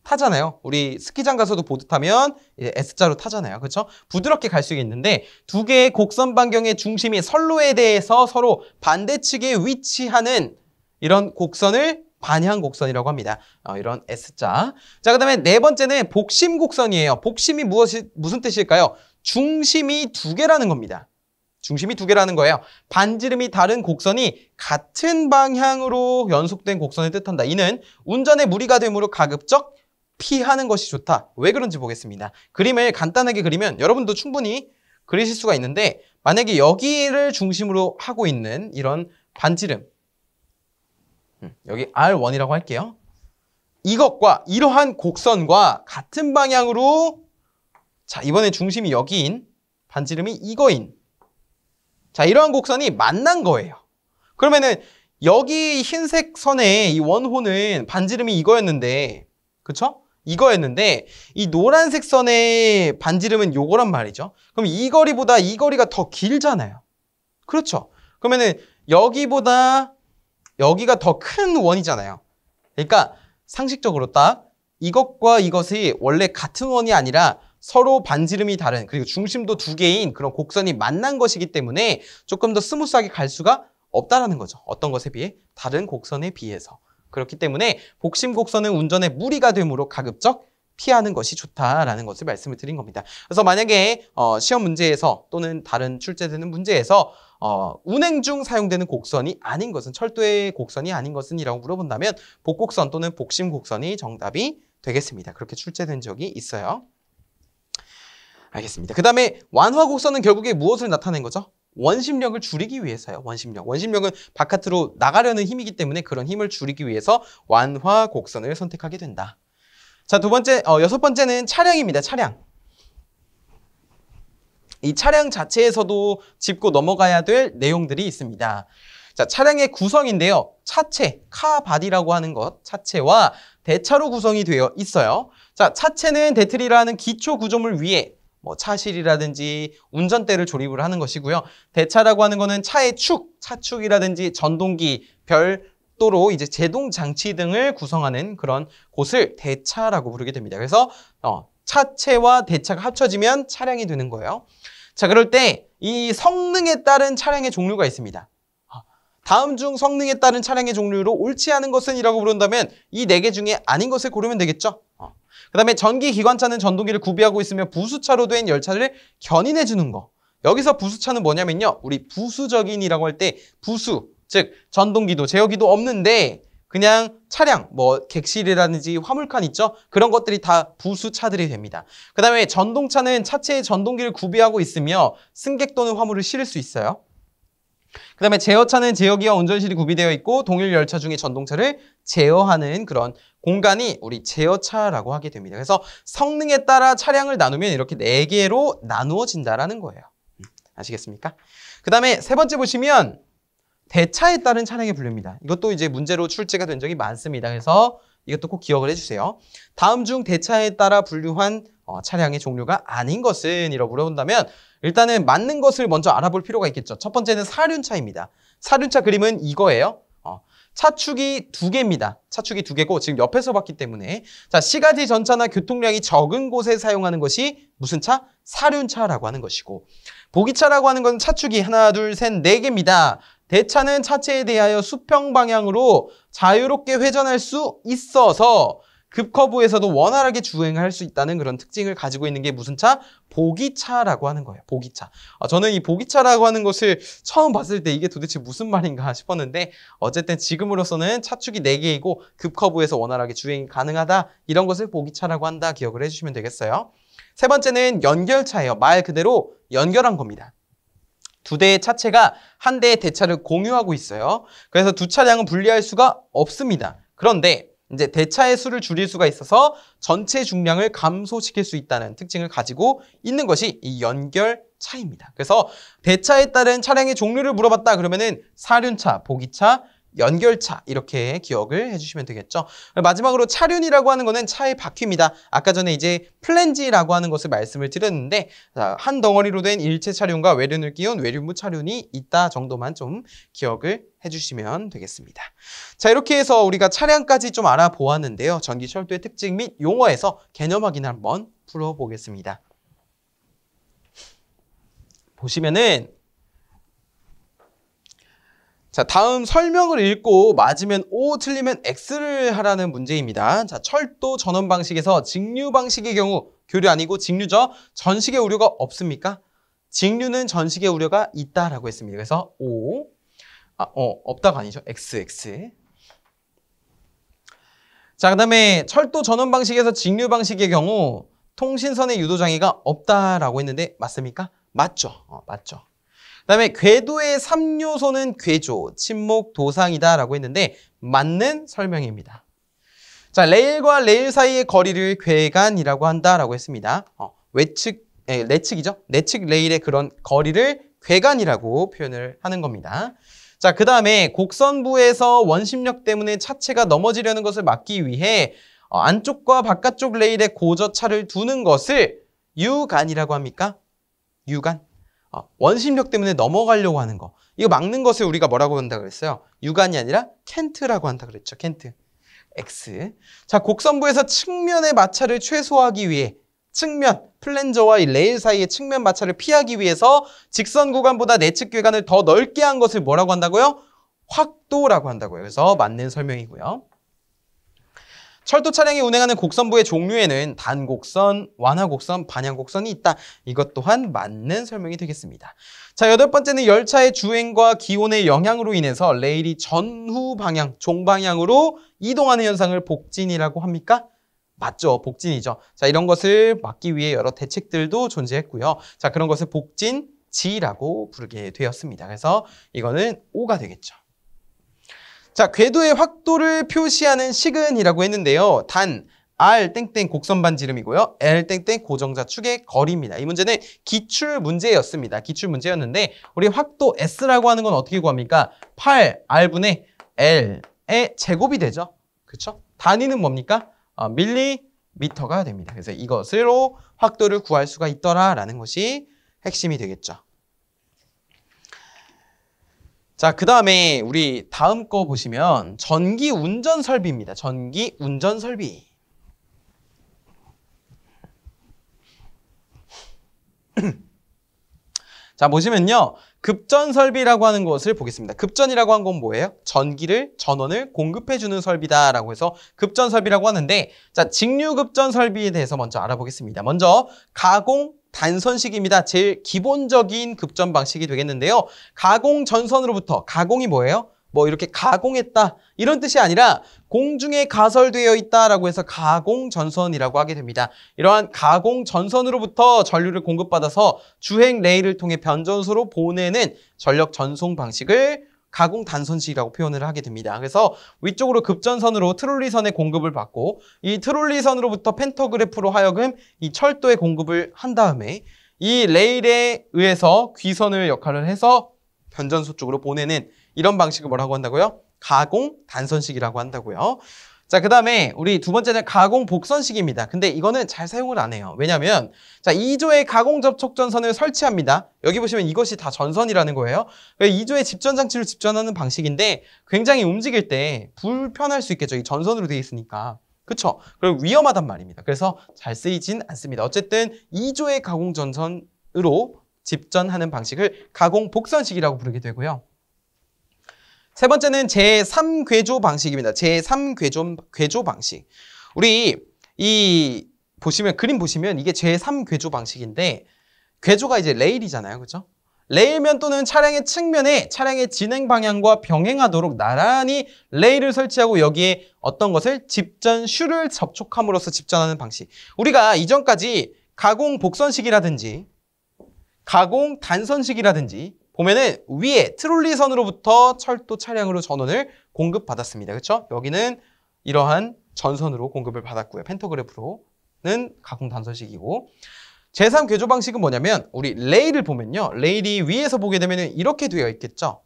A: 타잖아요. 우리 스키장 가서도 보드 타면 S자로 타잖아요. 그렇죠? 부드럽게 갈 수 있는데 두 개의 곡선 반경의 중심이 선로에 대해서 서로 반대측에 위치하는 이런 곡선을 반향 곡선이라고 합니다. 이런 S자. 자, 그 다음에 네 번째는 복심 곡선이에요. 복심이 무슨 뜻일까요? 중심이 두 개라는 겁니다. 중심이 두 개라는 거예요. 반지름이 다른 곡선이 같은 방향으로 연속된 곡선을 뜻한다. 이는 운전에 무리가 되므로 가급적 피하는 것이 좋다. 왜 그런지 보겠습니다. 그림을 간단하게 그리면 여러분도 충분히 그리실 수가 있는데 만약에 여기를 중심으로 하고 있는 이런 반지름 여기 R1이라고 할게요. 이것과 이러한 곡선과 같은 방향으로 자 이번에 중심이 여기인 반지름이 이거인 자 이러한 곡선이 만난 거예요. 그러면은 여기 흰색 선의 이 원호는 반지름이 이거였는데 그쵸? 이거였는데 이 노란색 선의 반지름은 요거란 말이죠. 그럼 이 거리보다 이 거리가 더 길잖아요. 그렇죠? 그러면은 여기보다 여기가 더 큰 원이잖아요. 그러니까 상식적으로 딱 이것과 이것이 원래 같은 원이 아니라 서로 반지름이 다른 그리고 중심도 두 개인 그런 곡선이 만난 것이기 때문에 조금 더 스무스하게 갈 수가 없다라는 거죠. 어떤 것에 비해? 다른 곡선에 비해서. 그렇기 때문에 복심 곡선은 운전에 무리가 되므로 가급적 피하는 것이 좋다라는 것을 말씀을 드린 겁니다. 그래서 만약에 시험 문제에서 또는 다른 출제되는 문제에서 운행 중 사용되는 곡선이 아닌 것은 철도의 곡선이 아닌 것은 이라고 물어본다면 복곡선 또는 복심 곡선이 정답이 되겠습니다. 그렇게 출제된 적이 있어요. 알겠습니다. 그 다음에 완화 곡선은 결국에 무엇을 나타낸 거죠? 원심력을 줄이기 위해서요. 원심력. 원심력은 바깥으로 나가려는 힘이기 때문에 그런 힘을 줄이기 위해서 완화 곡선을 선택하게 된다. 자, 여섯 번째는 차량입니다. 차량. 이 차량 자체에서도 짚고 넘어가야 될 내용들이 있습니다. 자, 차량의 구성인데요. 차체, 카바디라고 하는 것, 차체와 대차로 구성이 되어 있어요. 자, 차체는 대트리라는 기초 구조물 위에 차실이라든지 운전대를 조립을 하는 것이고요. 대차라고 하는 거는 차의 축, 차축이라든지 전동기, 별도로 이제 제동 장치 등을 구성하는 그런 곳을 대차라고 부르게 됩니다. 그래서 차체와 대차가 합쳐지면 차량이 되는 거예요. 자, 그럴 때 이 성능에 따른 차량의 종류가 있습니다. 다음 중 성능에 따른 차량의 종류로 옳지 않은 것은 이라고 부른다면 이 네 개 중에 아닌 것을 고르면 되겠죠. 그 다음에 전기 기관차는 전동기를 구비하고 있으며 부수차로 된 열차를 견인해 주는 거. 여기서 부수차는 뭐냐면요. 우리 부수적인이라고 할 때 부수, 즉 전동기도 제어기도 없는데 그냥 차량, 객실이라든지 화물칸 있죠? 그런 것들이 다 부수차들이 됩니다. 그 다음에 전동차는 차체에 전동기를 구비하고 있으며 승객 또는 화물을 실을 수 있어요. 그 다음에 제어차는 제어기와 운전실이 구비되어 있고 동일 열차 중에 전동차를 제어하는 그런 공간이 우리 제어차라고 하게 됩니다. 그래서 성능에 따라 차량을 나누면 이렇게 4개로 나누어진다라는 거예요. 아시겠습니까? 그 다음에 세 번째 보시면 대차에 따른 차량의 분류입니다. 이것도 이제 문제로 출제가 된 적이 많습니다. 그래서 이것도 꼭 기억을 해주세요. 다음 중 대차에 따라 분류한 차량의 종류가 아닌 것은 이라고 물어본다면 일단은 맞는 것을 먼저 알아볼 필요가 있겠죠. 첫 번째는 사륜차입니다. 사륜차 그림은 이거예요. 차축이 2개입니다. 차축이 2개고 지금 옆에서 봤기 때문에 자 시가지 전차나 교통량이 적은 곳에 사용하는 것이 무슨 차? 사륜차라고 하는 것이고 보기차라고 하는 건 차축이 하나, 둘, 셋, 4개입니다. 대차는 차체에 대하여 수평 방향으로 자유롭게 회전할 수 있어서 급커브에서도 원활하게 주행할 수 있다는 그런 특징을 가지고 있는 게 무슨 차? 보기차라고 하는 거예요. 보기차. 저는 이 보기차라고 하는 것을 처음 봤을 때 이게 도대체 무슨 말인가 싶었는데 어쨌든 지금으로서는 차축이 4개이고 급커브에서 원활하게 주행이 가능하다. 이런 것을 보기차라고 한다. 기억을 해주시면 되겠어요. 세 번째는 연결차예요. 말 그대로 연결한 겁니다. 2대의 차체가 한 대의 대차를 공유하고 있어요. 그래서 두 차량은 분리할 수가 없습니다. 그런데 이제 대차의 수를 줄일 수가 있어서 전체 중량을 감소시킬 수 있다는 특징을 가지고 있는 것이 이 연결차입니다. 그래서 대차에 따른 차량의 종류를 물어봤다 그러면은 사륜차, 보기차, 연결차 이렇게 기억을 해주시면 되겠죠. 마지막으로 차륜이라고 하는 거는 차의 바퀴입니다. 아까 전에 이제 플랜지라고 하는 것을 말씀을 드렸는데 한 덩어리로 된 일체 차륜과 외륜을 끼운 외륜부 차륜이 있다 정도만 좀 기억을 해주시면 되겠습니다. 자 이렇게 해서 우리가 차량까지 좀 알아보았는데요. 전기 철도의 특징 및 용어에서 개념 확인을 한번 풀어보겠습니다. 보시면은 자, 다음 설명을 읽고 맞으면 O, 틀리면 X를 하라는 문제입니다. 자, 철도 전원 방식에서 직류 방식의 경우 교류 아니고 직류죠. 전식의 우려가 없습니까? 직류는 전식의 우려가 있다라고 했습니다. 그래서 O, 없다가 아니죠. X. 자, 그 다음에 철도 전원 방식에서 직류 방식의 경우 통신선의 유도장애가 없다라고 했는데 맞습니까? 맞죠. 맞죠. 그 다음에 궤도의 3요소는 궤조, 침목, 도상이다라고 했는데 맞는 설명입니다. 자, 레일과 레일 사이의 거리를 궤간이라고 한다라고 했습니다. 내측이죠. 내측 레일의 그런 거리를 궤간이라고 표현을 하는 겁니다. 자, 그 다음에 곡선부에서 원심력 때문에 차체가 넘어지려는 것을 막기 위해 안쪽과 바깥쪽 레일에 고저차를 두는 것을 유간이라고 합니까? 유간. 원심력 때문에 넘어가려고 하는 거. 이거 막는 것을 우리가 뭐라고 한다고 그랬어요? 유간이 아니라 켄트라고 한다고 그랬죠. 켄트. X. 자, 곡선부에서 측면의 마찰을 최소화하기 위해 측면, 플랜저와 이 레일 사이의 측면 마찰을 피하기 위해서 직선 구간보다 내측 궤간을 더 넓게 한 것을 뭐라고 한다고요? 확도라고 한다고요. 그래서 맞는 설명이고요. 철도 차량이 운행하는 곡선부의 종류에는 단곡선, 완화곡선, 반향곡선이 있다. 이것 또한 맞는 설명이 되겠습니다. 자, 8번째는 열차의 주행과 기온의 영향으로 인해서 레일이 전후 방향, 종방향으로 이동하는 현상을 복진이라고 합니까? 맞죠. 복진이죠. 자, 이런 것을 막기 위해 여러 대책들도 존재했고요. 자, 그런 것을 복진지라고 부르게 되었습니다. 그래서 이거는 O가 되겠죠. 자, 궤도의 확도를 표시하는 식은이라고 했는데요. 단 R 땡땡 곡선반 지름이고요. L 땡땡 고정자 축의 거리입니다. 이 문제는 기출 문제였습니다. 기출 문제였는데 우리 확도 S라고 하는 건 어떻게 구합니까? 8R분의 L의 제곱이 되죠. 그렇죠? 단위는 뭡니까? 밀리미터가 됩니다. 그래서 이것으로 확도를 구할 수가 있더라라는 것이 핵심이 되겠죠. 자, 그 다음에 우리 다음 거 보시면 전기 운전 설비입니다. 전기 운전 설비. 자, 보시면요. 급전 설비라고 하는 것을 보겠습니다. 급전이라고 한 건 뭐예요? 전원을 공급해주는 설비다라고 해서 급전 설비라고 하는데, 자, 직류 급전 설비에 대해서 먼저 알아보겠습니다. 먼저 가공 단선식입니다. 제일 기본적인 급전 방식이 되겠는데요. 가공 전선으로부터, 가공이 뭐예요? 뭐 이렇게 가공했다 이런 뜻이 아니라 공중에 가설되어 있다라고 해서 가공 전선이라고 하게 됩니다. 이러한 가공 전선으로부터 전류를 공급받아서 주행 레일을 통해 변전소로 보내는 전력 전송 방식을 가공 단선식이라고 표현을 하게 됩니다. 그래서 위쪽으로 급전선으로 트롤리선의 공급을 받고 이 트롤리선으로부터 팬터그래프로 하여금 이 철도에 공급을 한 다음에 이 레일에 의해서 귀선을 역할을 해서 변전소 쪽으로 보내는 이런 방식을 뭐라고 한다고요? 가공 단선식이라고 한다고요. 자, 그 다음에 우리 두 번째는 가공 복선식입니다. 근데 이거는 잘 사용을 안 해요. 왜냐하면 자, 2조의 가공 접촉 전선을 설치합니다. 여기 보시면 이것이 다 전선이라는 거예요. 2조의 집전 장치를 집전하는 방식인데 굉장히 움직일 때 불편할 수 있겠죠. 이 전선으로 되어 있으니까. 그렇죠? 그리고 위험하단 말입니다. 그래서 잘 쓰이진 않습니다. 어쨌든 2조의 가공 전선으로 집전하는 방식을 가공 복선식이라고 부르게 되고요. 세 번째는 제3궤조 방식입니다. 제3궤조 방식. 우리 이 보시면 그림 보시면 이게 제3궤조 방식인데 궤조가 이제 레일이잖아요. 그렇죠? 레일면 또는 차량의 측면에 차량의 진행 방향과 병행하도록 나란히 레일을 설치하고 여기에 어떤 것을 집전 슈를 접촉함으로써 집전하는 방식. 우리가 이전까지 가공 복선식이라든지 가공 단선식이라든지 보면은 위에 트롤리선으로부터 철도 차량으로 전원을 공급받았습니다. 그렇죠? 여기는 이러한 전선으로 공급을 받았고요. 팬터그래프로는 가공 단선식이고 제3궤조 방식은 뭐냐면 우리 레일을 보면요. 레일이 위에서 보게 되면 이렇게 되어 있겠죠.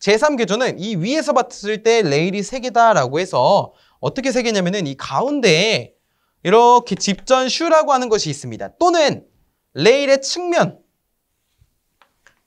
A: 제3궤조는 이 위에서 봤을 때 레일이 3개다라고 해서 어떻게 3개냐면은 이 가운데에 이렇게 집전 슈라고 하는 것이 있습니다. 또는 레일의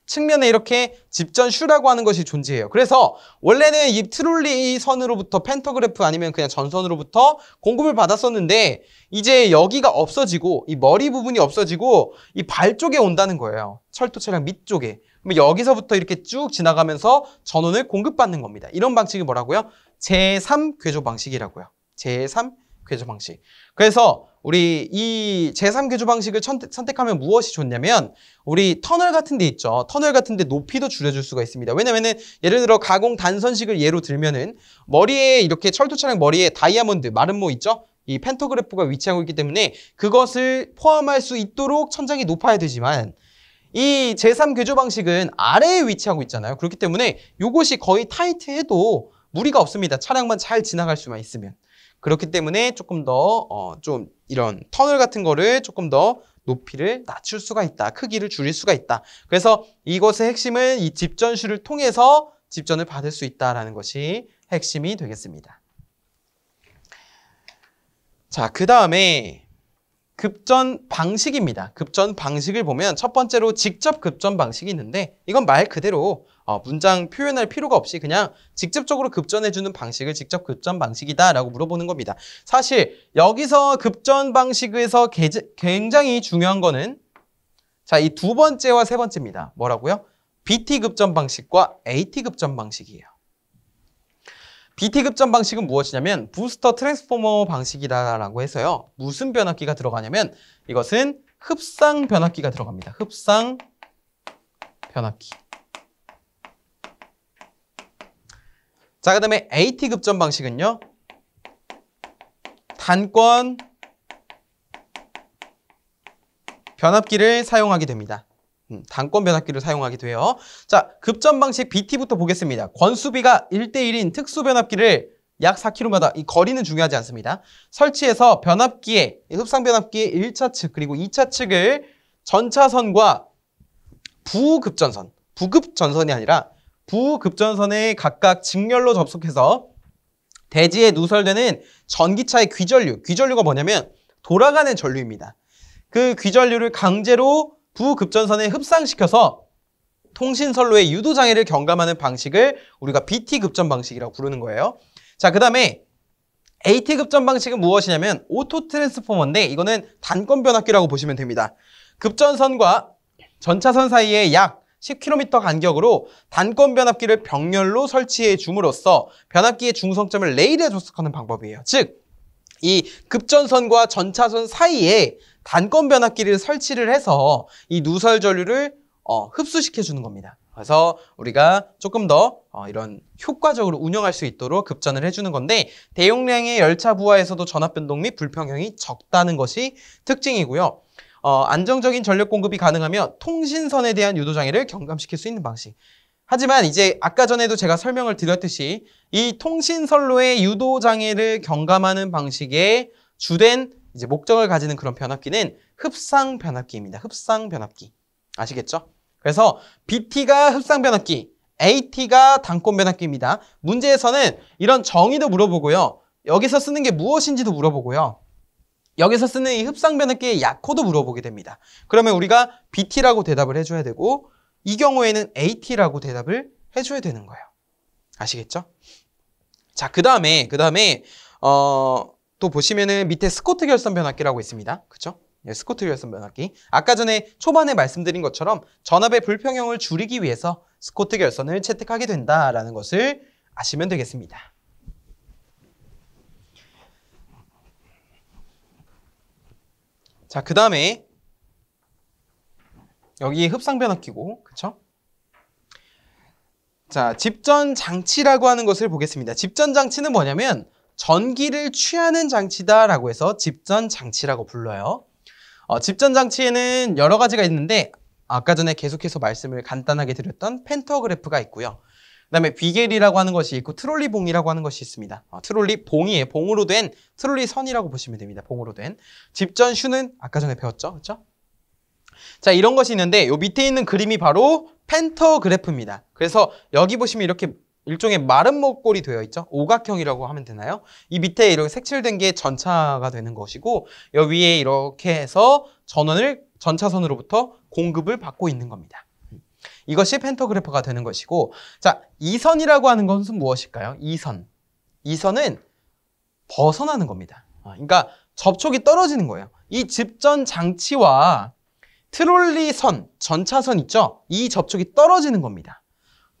A: 측면에 이렇게 집전 슈라고 하는 것이 존재해요. 그래서 원래는 이 트롤리 선으로부터 팬터그래프 아니면 그냥 전선으로부터 공급을 받았었는데 이제 여기가 없어지고 이 머리 부분이 없어지고 이 발 쪽에 온다는 거예요. 철도 차량 밑쪽에. 그럼 여기서부터 이렇게 쭉 지나가면서 전원을 공급받는 겁니다. 이런 방식이 뭐라고요? 제3 궤조 방식이라고요. 제3 궤조 방식. 그래서 우리 이 제3 궤조 방식을 선택하면 무엇이 좋냐면 우리 터널 같은 데 있죠. 터널 같은 데 높이도 줄여줄 수가 있습니다. 왜냐면은 예를 들어 가공 단선식을 예로 들면은 머리에 이렇게 철도 차량 머리에 다이아몬드, 마름모 있죠? 이 펜터그래프가 위치하고 있기 때문에 그것을 포함할 수 있도록 천장이 높아야 되지만 이 제3 궤조 방식은 아래에 위치하고 있잖아요. 그렇기 때문에 이것이 거의 타이트해도 무리가 없습니다. 차량만 잘 지나갈 수만 있으면. 그렇기 때문에 조금 더 좀 이런 터널 같은 거를 조금 더 높이를 낮출 수가 있다. 크기를 줄일 수가 있다. 그래서 이것의 핵심은 이 집전슈를 통해서 집전을 받을 수 있다라는 것이 핵심이 되겠습니다. 자, 그 다음에 급전 방식입니다. 급전 방식을 보면 첫 번째로 직접 급전 방식이 있는데 이건 말 그대로 문장 표현할 필요가 없이 그냥 직접적으로 급전해주는 방식을 직접 급전 방식이다라고 물어보는 겁니다. 사실 여기서 급전 방식에서 굉장히 중요한 거는 자, 이 두 번째와 세 번째입니다. 뭐라고요? BT 급전 방식과 AT 급전 방식이에요. BT 급전 방식은 무엇이냐면 부스터 트랜스포머 방식이다라고 해서요. 무슨 변압기가 들어가냐면 이것은 흡상 변압기가 들어갑니다. 흡상 변압기. 자, 그 다음에 AT 급전 방식은요. 단권 변압기를 사용하게 됩니다. 단권 변압기를 사용하게 돼요. 자, 급전 방식 BT부터 보겠습니다. 권수비가 1대1인 특수 변압기를 약 4km마다, 이 거리는 중요하지 않습니다. 설치해서 변압기에, 흡상 변압기의 1차 측 그리고 2차 측을 전차선과 부급전선, 부급전선이 아니라 부급전선에 각각 직렬로 접속해서 대지에 누설되는 전기차의 귀전류, 귀전류가 뭐냐면 돌아가는 전류입니다. 그 귀전류를 강제로 부급전선에 흡상시켜서 통신선로의 유도장애를 경감하는 방식을 우리가 BT 급전 방식이라고 부르는 거예요. 자, 그 다음에 AT 급전 방식은 무엇이냐면 오토 트랜스포머인데 이거는 단권 변압기라고 보시면 됩니다. 급전선과 전차선 사이에 약 10km 간격으로 단권 변압기를 병렬로 설치해 줌으로써 변압기의 중성점을 레일에 접속하는 방법이에요. 즉, 이 급전선과 전차선 사이에 단권 변압기를 설치를 해서 이 누설 전류를 흡수시켜 주는 겁니다. 그래서 우리가 조금 더 이런 효과적으로 운영할 수 있도록 급전을 해주는 건데 대용량의 열차 부하에서도 전압 변동 및 불평형이 적다는 것이 특징이고요. 안정적인 전력 공급이 가능하며 통신선에 대한 유도장애를 경감시킬 수 있는 방식. 하지만 이제 아까 전에도 제가 설명을 드렸듯이 이 통신선로의 유도장애를 경감하는 방식의 주된 이제 목적을 가지는 그런 변압기는 흡상 변압기입니다. 흡상 변압기. 아시겠죠? 그래서 BT가 흡상 변압기, AT가 단권 변압기입니다. 문제에서는 이런 정의도 물어보고요. 여기서 쓰는 게 무엇인지도 물어보고요. 여기서 쓰는 이 흡상 변압기의 약호도 물어보게 됩니다. 그러면 우리가 BT라고 대답을 해줘야 되고 이 경우에는 AT라고 대답을 해줘야 되는 거예요. 아시겠죠? 자, 그 다음에 또 보시면은 밑에 스코트 결선 변압기라고 있습니다. 그쵸? 네, 스코트 결선 변압기. 아까 전에 초반에 말씀드린 것처럼 전압의 불평형을 줄이기 위해서 스코트 결선을 채택하게 된다라는 것을 아시면 되겠습니다. 자, 그 다음에 여기 흡상 변압기고, 그쵸? 자, 집전 장치라고 하는 것을 보겠습니다. 집전 장치는 뭐냐면 전기를 취하는 장치다라고 해서 집전 장치라고 불러요. 집전 장치에는 여러 가지가 있는데 아까 전에 계속해서 말씀을 간단하게 드렸던 펜터그래프가 있고요. 그다음에 비겔이라고 하는 것이 있고 트롤리 봉이라고 하는 것이 있습니다. 트롤리 봉이에요. 봉으로 된 트롤리 선이라고 보시면 됩니다. 봉으로 된. 집전 슈는 아까 전에 배웠죠, 그렇죠? 자, 이런 것이 있는데 요 밑에 있는 그림이 바로 펜터그래프입니다. 그래서 여기 보시면 이렇게 일종의 마른 목골이 되어 있죠. 오각형이라고 하면 되나요? 이 밑에 이렇게 색칠된 게 전차가 되는 것이고 여 위에 이렇게 해서 전원을 전차선으로부터 공급을 받고 있는 겁니다. 이것이 펜터그래프가 되는 것이고, 자, 이선이라고 하는 것은 무엇일까요? 이선은 벗어나는 겁니다. 그러니까 접촉이 떨어지는 거예요. 이 집전 장치와 트롤리선, 전차선 있죠? 이 접촉이 떨어지는 겁니다.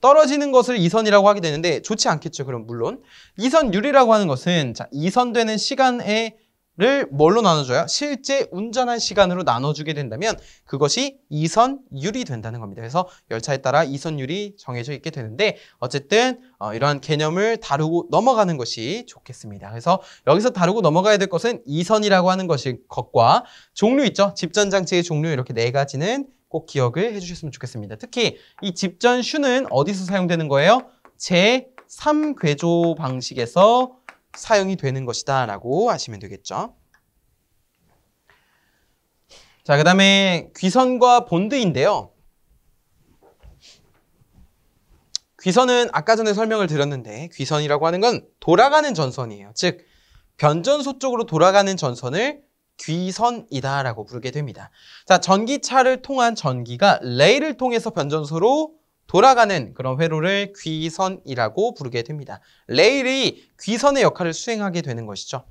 A: 떨어지는 것을 이선이라고 하게 되는데 좋지 않겠죠. 그럼 물론 이선율이라고 하는 것은 자, 이선되는 시간을 뭘로 나눠줘요? 실제 운전한 시간으로 나눠주게 된다면 그것이 이선율이 된다는 겁니다. 그래서 열차에 따라 이선율이 정해져 있게 되는데 어쨌든 이러한 개념을 다루고 넘어가는 것이 좋겠습니다. 그래서 여기서 다루고 넘어가야 될 것은 이선이라고 하는 것과 종류 있죠? 집전장치의 종류 이렇게 네 가지는 꼭 기억을 해주셨으면 좋겠습니다. 특히 이 집전슈는 어디서 사용되는 거예요? 제3궤조 방식에서 사용이 되는 것이다 라고 하시면 되겠죠. 자, 그 다음에 귀선과 본드인데요. 귀선은 아까 전에 설명을 드렸는데 귀선이라고 하는 건 돌아가는 전선이에요. 즉 변전소 쪽으로 돌아가는 전선을 귀선이다 라고 부르게 됩니다. 자, 전기차를 통한 전기가 레일을 통해서 변전소로 돌아가는 그런 회로를 귀선이라고 부르게 됩니다. 레일이 귀선의 역할을 수행하게 되는 것이죠.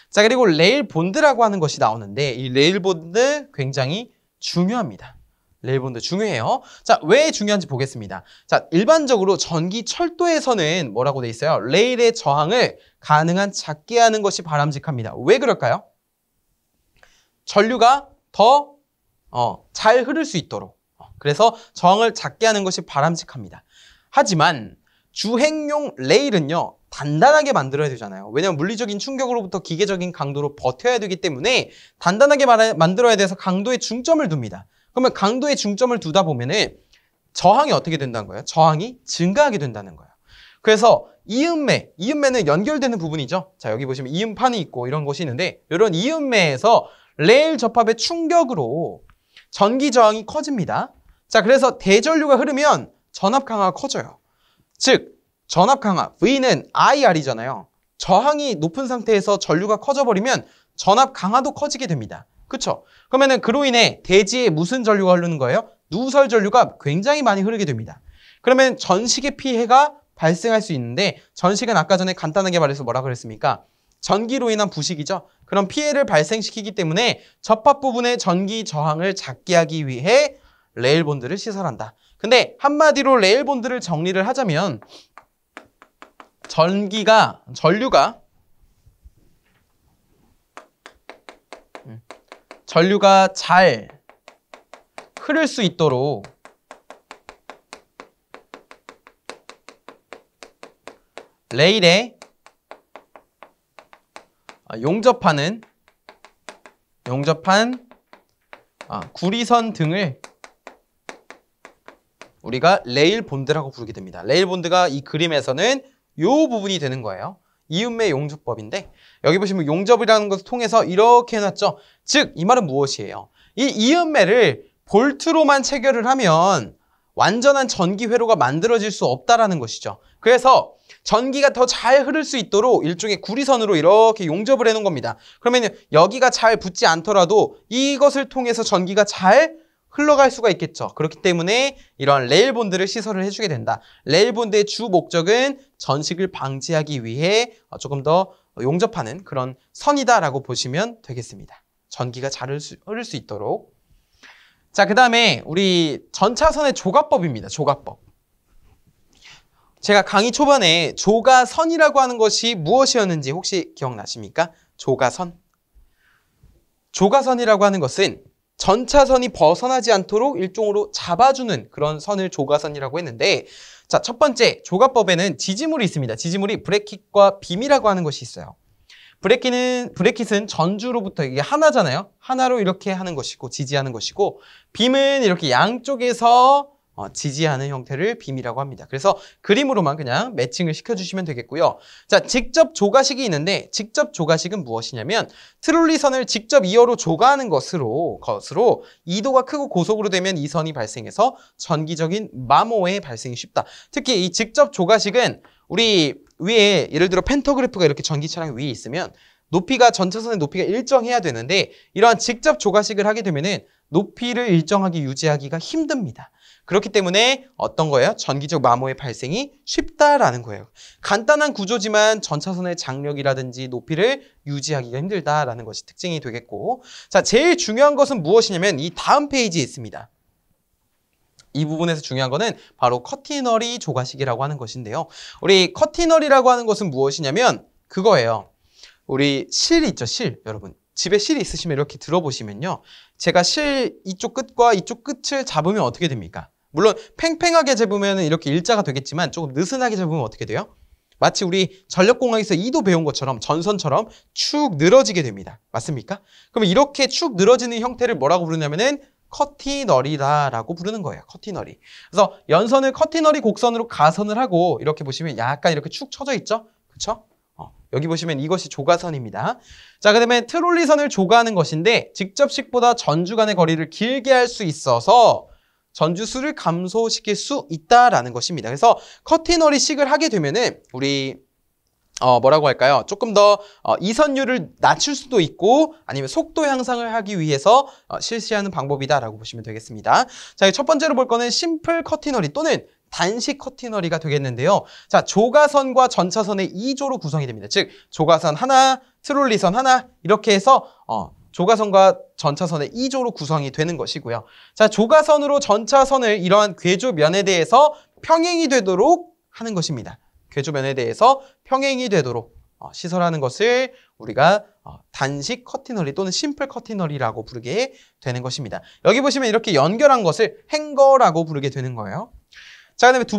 A: 자, 그리고 레일 본드라고 하는 것이 나오는데 이 레일 본드 굉장히 중요합니다. 레일 본드 중요해요. 자, 왜 중요한지 보겠습니다. 자, 일반적으로 전기 철도에서는 뭐라고 돼 있어요? 레일의 저항을 가능한 작게 하는 것이 바람직합니다. 왜 그럴까요? 전류가 더 잘 흐를 수 있도록 그래서 저항을 작게 하는 것이 바람직합니다. 하지만 주행용 레일은요 단단하게 만들어야 되잖아요. 왜냐하면 물리적인 충격으로부터 기계적인 강도로 버텨야 되기 때문에 단단하게 만들어야 돼서 강도에 중점을 둡니다. 그러면 강도에 중점을 두다 보면은 저항이 어떻게 된다는 거예요? 저항이 증가하게 된다는 거예요. 그래서 이음매는 연결되는 부분이죠. 자, 여기 보시면 이음판이 있고 이런 곳이 있는데 이런 이음매에서 레일 접합의 충격으로 전기 저항이 커집니다. 자, 그래서 대전류가 흐르면 전압 강화가 커져요. 즉, 전압 강화, V는 IR이잖아요. 저항이 높은 상태에서 전류가 커져버리면 전압 강화도 커지게 됩니다. 그쵸? 그러면은 그로 인해 대지에 무슨 전류가 흐르는 거예요? 누설 전류가 굉장히 많이 흐르게 됩니다. 그러면 전식의 피해가 발생할 수 있는데 전식은 아까 전에 간단하게 말해서 뭐라 그랬습니까? 전기로 인한 부식이죠. 그런 피해를 발생시키기 때문에 접합 부분의 전기 저항을 작게 하기 위해 레일 본드를 시설한다. 근데 한마디로 레일 본드를 정리를 하자면 전류가 잘 흐를 수 있도록 레일에 용접한 구리선 등을 우리가 레일 본드라고 부르게 됩니다. 레일 본드가 이 그림에서는 이 부분이 되는 거예요. 이음매 용접법인데 여기 보시면 용접이라는 것을 통해서 이렇게 해놨죠. 즉, 이 말은 무엇이에요? 이 이음매를 볼트로만 체결을 하면 완전한 전기 회로가 만들어질 수 없다라는 것이죠. 그래서 전기가 더 잘 흐를 수 있도록 일종의 구리선으로 이렇게 용접을 해놓은 겁니다. 그러면 여기가 잘 붙지 않더라도 이것을 통해서 전기가 잘 흘러갈 수가 있겠죠. 그렇기 때문에 이런 레일 본드를 시설을 해주게 된다. 레일 본드의 주 목적은 전식을 방지하기 위해 조금 더 용접하는 그런 선이다라고 보시면 되겠습니다. 전기가 잘 흐를 수 있도록. 자, 그 다음에 우리 전차선의 조가법입니다. 조가법. 제가 강의 초반에 조가선이라고 하는 것이 무엇이었는지 혹시 기억나십니까? 조가선. 조가선이라고 하는 것은 전차선이 벗어나지 않도록 일종으로 잡아주는 그런 선을 조가선이라고 했는데, 자, 첫 번째 조가법에는 지지물이 있습니다. 지지물이 브래킷과 빔이라고 하는 것이 있어요. 브래킷은 전주로부터 이게 하나잖아요. 하나로 이렇게 하는 것이고 지지하는 것이고, 빔은 이렇게 양쪽에서 지지하는 형태를 빔이라고 합니다. 그래서 그림으로만 그냥 매칭을 시켜주시면 되겠고요. 자, 직접 조가식이 있는데 직접 조가식은 무엇이냐면 트롤리선을 직접 이어로 조가하는 것으로 이도가 크고 고속으로 되면 이 선이 발생해서 전기적인 마모의 발생이 쉽다. 특히 이 직접 조가식은 우리 위에 예를 들어 펜터그래프가 이렇게 전기차량 위에 있으면 전차선의 높이가 일정해야 되는데 이러한 직접 조가식을 하게 되면은 높이를 일정하게 유지하기가 힘듭니다. 그렇기 때문에 어떤 거예요? 전기적 마모의 발생이 쉽다라는 거예요. 간단한 구조지만 전차선의 장력이라든지 높이를 유지하기가 힘들다라는 것이 특징이 되겠고, 자, 제일 중요한 것은 무엇이냐면 이 다음 페이지에 있습니다. 이 부분에서 중요한 거는 바로 커티너리 조가식이라고 하는 것인데요. 우리 커티너리라고 하는 것은 무엇이냐면 그거예요. 우리 실 있죠, 실. 여러분 집에 실이 있으시면 이렇게 들어보시면요, 제가 실 이쪽 끝과 이쪽 끝을 잡으면 어떻게 됩니까? 물론 팽팽하게 잡으면 이렇게 일자가 되겠지만 조금 느슨하게 잡으면 어떻게 돼요? 마치 우리 전력공학에서 2도 배운 것처럼 전선처럼 축 늘어지게 됩니다. 맞습니까? 그럼 이렇게 축 늘어지는 형태를 뭐라고 부르냐면은 커티너리다라고 부르는 거예요. 커티너리. 그래서 연선을 커티너리 곡선으로 가선을 하고 이렇게 보시면 약간 이렇게 축 처져 있죠? 그렇죠? 여기 보시면 이것이 조가선입니다. 자, 그다음에 트롤리선을 조가하는 것인데 직접식보다 전주 간의 거리를 길게 할 수 있어서 전주수를 감소시킬 수 있다라는 것입니다. 그래서 커티너리식을 하게 되면은 우리 뭐라고 할까요? 조금 더 이선율을 낮출 수도 있고 아니면 속도 향상을 하기 위해서 실시하는 방법이다라고 보시면 되겠습니다. 자, 첫 번째로 볼 거는 심플 커티너리 또는 단식 커티너리가 되겠는데요. 자, 조가선과 전차선의 2조로 구성이 됩니다. 즉 조가선 하나, 트롤리선 하나 이렇게 해서 조가선과 전차선의 2조로 구성이 되는 것이고요. 자, 조가선으로 전차선을 이러한 궤조면에 대해서 평행이 되도록 하는 것입니다. 궤조면에 대해서 평행이 되도록 시설하는 것을 우리가 단식 커티너리 또는 심플 커티너리라고 부르게 되는 것입니다. 여기 보시면 이렇게 연결한 것을 행거라고 부르게 되는 거예요. 자, 그다음에 두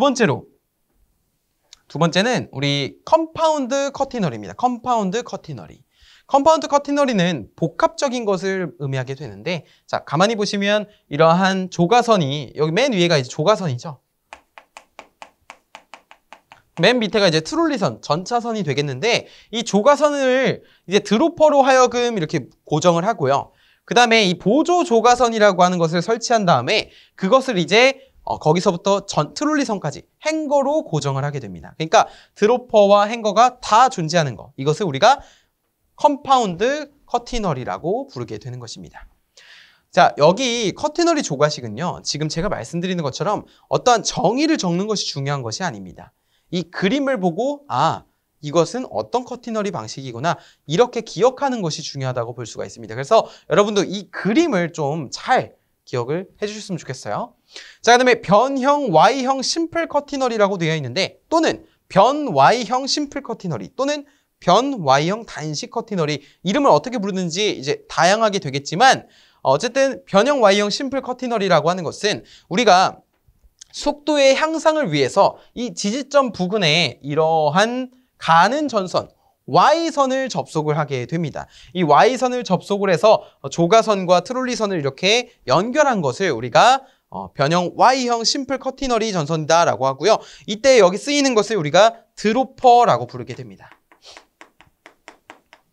A: 번째는 우리 컴파운드 커티너리입니다. 컴파운드 커티너리. 컴파운드 커티너리는 복합적인 것을 의미하게 되는데, 자, 가만히 보시면 이러한 조가선이 여기 맨 위에가 이제 조가선이죠. 맨 밑에가 이제 트롤리선, 전차선이 되겠는데 이 조가선을 이제 드로퍼로 하여금 이렇게 고정을 하고요. 그 다음에 이 보조 조가선이라고 하는 것을 설치한 다음에 그것을 이제 거기서부터 트롤리선까지 행거로 고정을 하게 됩니다. 그러니까 드로퍼와 행거가 다 존재하는 것. 이것을 우리가 컴파운드 커티너리라고 부르게 되는 것입니다. 자, 여기 커티너리 조가식은요, 지금 제가 말씀드리는 것처럼 어떠한 정의를 적는 것이 중요한 것이 아닙니다. 이 그림을 보고 이것은 어떤 커티너리 방식이구나 이렇게 기억하는 것이 중요하다고 볼 수가 있습니다. 그래서 여러분도 이 그림을 좀 잘 기억을 해주셨으면 좋겠어요. 자, 그다음에 변형 Y형 심플 커티너리라고 되어 있는데 또는 변 Y형 심플 커티너리 또는 변 Y형 단식 커티너리 이름을 어떻게 부르는지 이제 다양하게 되겠지만 어쨌든 변형 Y형 심플 커티너리라고 하는 것은 우리가 속도의 향상을 위해서 이 지지점 부근에 이러한 가는 전선 Y선을 접속을 하게 됩니다. 이 Y선을 접속을 해서 조가선과 트롤리선을 이렇게 연결한 것을 우리가 변형 Y형 심플 커티너리 전선이다라고 하고요. 이때 여기 쓰이는 것을 우리가 드로퍼라고 부르게 됩니다.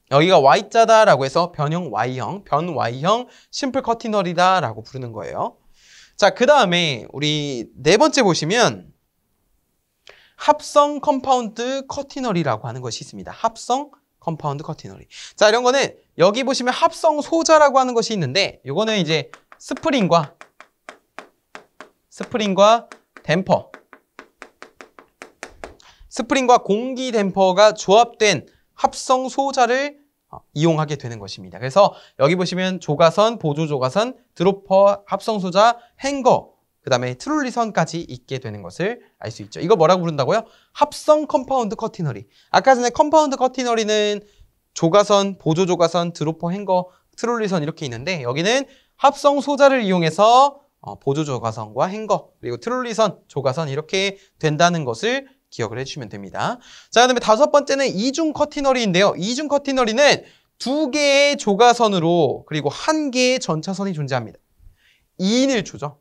A: 여기가 Y자다라고 해서 변형 Y형, 변 Y형 심플 커티너리다라고 부르는 거예요. 자, 그 다음에 우리 네 번째 보시면 합성 컴파운드 커티너리라고 하는 것이 있습니다. 합성 컴파운드 커티너리. 자, 이런 거는 여기 보시면 합성 소자라고 하는 것이 있는데 이거는 이제 스프링과 댐퍼, 스프링과 공기 댐퍼가 조합된 합성 소자를 이용하게 되는 것입니다. 그래서 여기 보시면 조가선, 보조 조가선, 드로퍼, 합성 소자, 행거, 그 다음에 트롤리선까지 있게 되는 것을 알 수 있죠. 이거 뭐라고 부른다고요? 합성 컴파운드 커티너리. 아까 전에 컴파운드 커티너리는 조가선, 보조 조가선, 드로퍼, 행거, 트롤리선 이렇게 있는데 여기는 합성 소자를 이용해서 보조 조가선과 행거, 그리고 트롤리선, 조가선 이렇게 된다는 것을 기억을 해주시면 됩니다. 자, 그다음에 다섯 번째는 이중 커티너리인데요. 이중 커티너리는 두 개의 조가선으로 그리고 한 개의 전차선이 존재합니다. 2인 1조죠.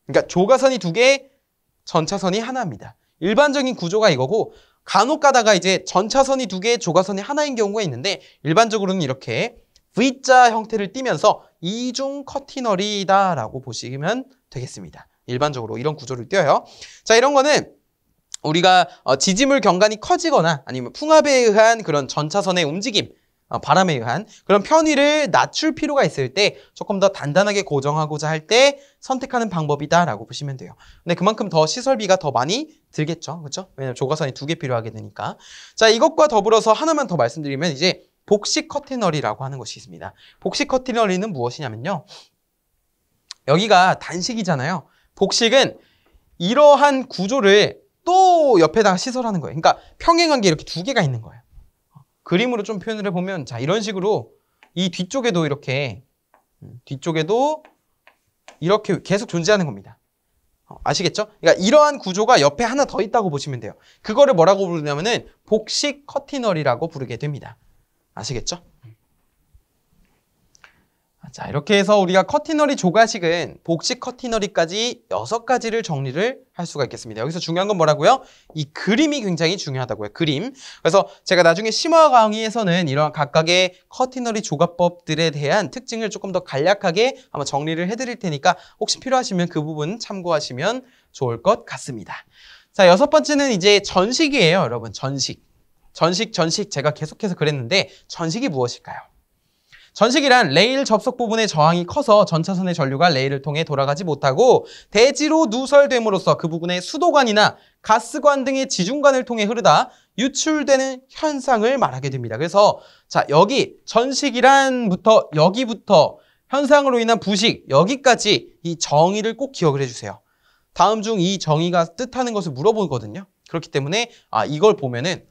A: 그러니까 조가선이 두 개, 전차선이 하나입니다. 일반적인 구조가 이거고 간혹 가다가 이제 전차선이 두 개, 조가선이 하나인 경우가 있는데 일반적으로는 이렇게 V자 형태를 띠면서 이중 커티너리다라고 보시면 되겠습니다. 일반적으로 이런 구조를 띄어요. 자, 이런 거는 우리가 지지물 경관이 커지거나 아니면 풍압에 의한 그런 전차선의 움직임, 바람에 의한 그런 편의를 낮출 필요가 있을 때 조금 더 단단하게 고정하고자 할 때 선택하는 방법이다라고 보시면 돼요. 근데 그만큼 더 시설비가 더 많이 들겠죠. 그렇죠? 왜냐면 조가선이 2개 필요하게 되니까. 자, 이것과 더불어서 하나만 더 말씀드리면 이제 복식 커티너리라고 하는 것이 있습니다. 복식 커티너리는 무엇이냐면요. 여기가 단식이잖아요. 복식은 이러한 구조를 또 옆에다가 시설하는 거예요. 그러니까 평행한 게 이렇게 2개가 있는 거예요. 그림으로 좀 표현을 해보면 자, 이런 식으로 이 뒤쪽에도 이렇게 뒤쪽에도 이렇게 계속 존재하는 겁니다. 아시겠죠? 그러니까 이러한 구조가 옆에 하나 더 있다고 보시면 돼요. 그거를 뭐라고 부르냐면은 복식 커티너리라고 부르게 됩니다. 아시겠죠? 자, 이렇게 해서 우리가 커티너리 조가식은 복식 커티너리까지 6가지를 정리를 할 수가 있겠습니다. 여기서 중요한 건 뭐라고요? 이 그림이 굉장히 중요하다고요. 그림. 그래서 제가 나중에 심화 강의에서는 이런 각각의 커티너리 조가법들에 대한 특징을 조금 더 간략하게 한번 정리를 해드릴 테니까 혹시 필요하시면 그 부분 참고하시면 좋을 것 같습니다. 자, 6번째는 이제 전식이에요, 여러분. 전식. 전식. 제가 계속해서 그랬는데 전식이 무엇일까요? 전식이란 레일 접속 부분의 저항이 커서 전차선의 전류가 레일을 통해 돌아가지 못하고 대지로 누설됨으로써 그 부분의 수도관이나 가스관 등의 지중관을 통해 흐르다 유출되는 현상을 말하게 됩니다. 그래서 자, 여기 전식이란부터 여기부터 현상으로 인한 부식 여기까지 이 정의를 꼭 기억을 해주세요. 다음 중 이 정의가 뜻하는 것을 물어보거든요. 그렇기 때문에 이걸 보면은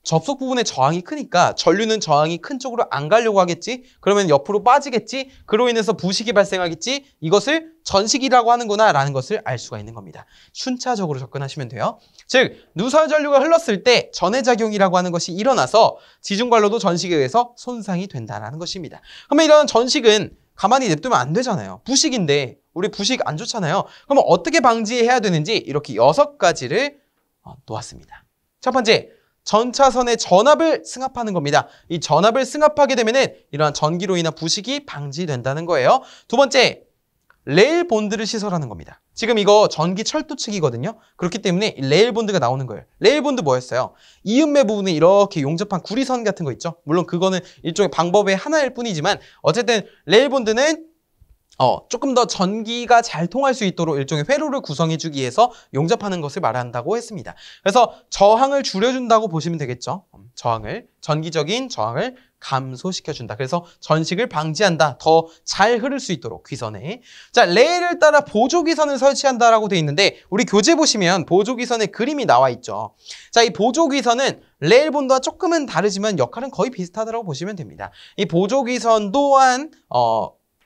A: 접속 부분에 저항이 크니까 전류는 저항이 큰 쪽으로 안 가려고 하겠지? 그러면 옆으로 빠지겠지? 그로 인해서 부식이 발생하겠지? 이것을 전식이라고 하는구나 라는 것을 알 수가 있는 겁니다. 순차적으로 접근하시면 돼요. 즉, 누설 전류가 흘렀을 때 전해작용이라고 하는 것이 일어나서 지중관로도 전식에 의해서 손상이 된다는 것입니다. 그러면 이런 전식은 가만히 냅두면 안 되잖아요. 부식인데 우리 부식 안 좋잖아요. 그러면 어떻게 방지해야 되는지 이렇게 6가지를 놓았습니다. 첫 번째, 전차선의 전압을 승합하는 겁니다. 이 전압을 승합하게 되면은 이러한 전기로 인한 부식이 방지된다는 거예요. 두 번째, 레일 본드를 시설하는 겁니다. 지금 이거 전기 철도 측이거든요. 그렇기 때문에 레일 본드가 나오는 거예요. 레일 본드 뭐였어요? 이음매 부분에 이렇게 용접한 구리선 같은 거 있죠. 물론 그거는 일종의 방법의 하나일 뿐이지만 어쨌든 레일 본드는 조금 더 전기가 잘 통할 수 있도록 일종의 회로를 구성해주기 위해서 용접하는 것을 말한다고 했습니다. 그래서 저항을 줄여준다고 보시면 되겠죠. 전기적인 저항을 감소시켜준다. 그래서 전식을 방지한다. 더 잘 흐를 수 있도록 귀선에. 자, 레일을 따라 보조귀선을 설치한다라고 되어 있는데 우리 교재 보시면 보조귀선의 그림이 나와 있죠. 자, 이 보조귀선은 레일 본드와 조금은 다르지만 역할은 거의 비슷하다고 보시면 됩니다. 이 보조귀선 또한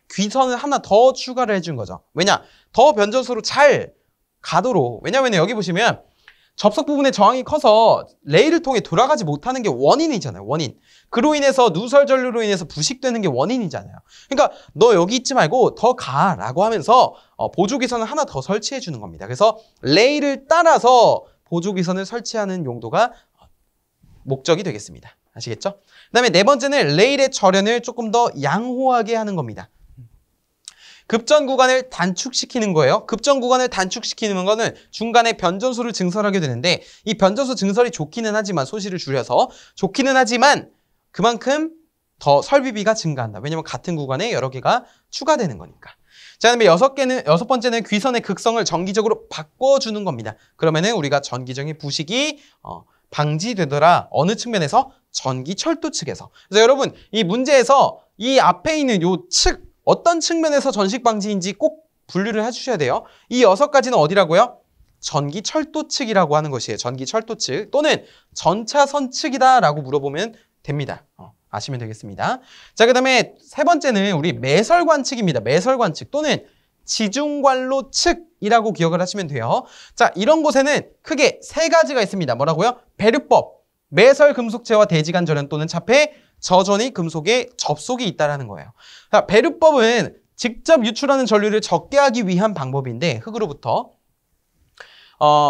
A: 귀선을 하나 더 추가를 해준 거죠. 왜냐? 더 변전소로 잘 가도록. 왜냐면 여기 보시면 접속 부분의 저항이 커서 레일을 통해 돌아가지 못하는 게 원인이잖아요. 원인. 그로 인해서 누설 전류로 인해서 부식되는 게 원인이잖아요. 그러니까 너 여기 있지 말고 더 가라고 하면서 보조귀선을 하나 더 설치해 주는 겁니다. 그래서 레일을 따라서 보조귀선을 설치하는 용도가 목적이 되겠습니다. 아시겠죠? 그다음에 네 번째는 레일의 절연을 조금 더 양호하게 하는 겁니다. 급전 구간을 단축시키는 거예요. 급전 구간을 단축시키는 거는 중간에 변전소를 증설하게 되는데 이 변전소 증설이 좋기는 하지만 소실을 줄여서 좋기는 하지만 그만큼 더 설비비가 증가한다. 왜냐면 같은 구간에 여러 개가 추가되는 거니까. 자, 그다음에 6번째는 귀선의 극성을 정기적으로 바꿔주는 겁니다. 그러면은 우리가 전기적인 부식이 방지되더라. 어느 측면에서? 전기 철도 측에서. 그래서 여러분 이 문제에서 이 앞에 있는 요 측 어떤 측면에서 전식 방지인지 꼭 분류를 해주셔야 돼요. 이 6가지는 어디라고요? 전기 철도 측이라고 하는 것이에요. 전기 철도 측 또는 전차선 측이다라고 물어보면 됩니다. 아시면 되겠습니다. 자, 그다음에 세 번째는 우리 매설관 측입니다. 매설관 측 또는 지중관로 측이라고 기억을 하시면 돼요. 자, 이런 곳에는 크게 3가지가 있습니다. 뭐라고요? 배류법, 매설 금속체와 대지간 절연 또는 차폐, 저전이 금속에 접속이 있다는 거예요. 자, 배류법은 직접 유출하는 전류를 적게 하기 위한 방법인데 흙으로부터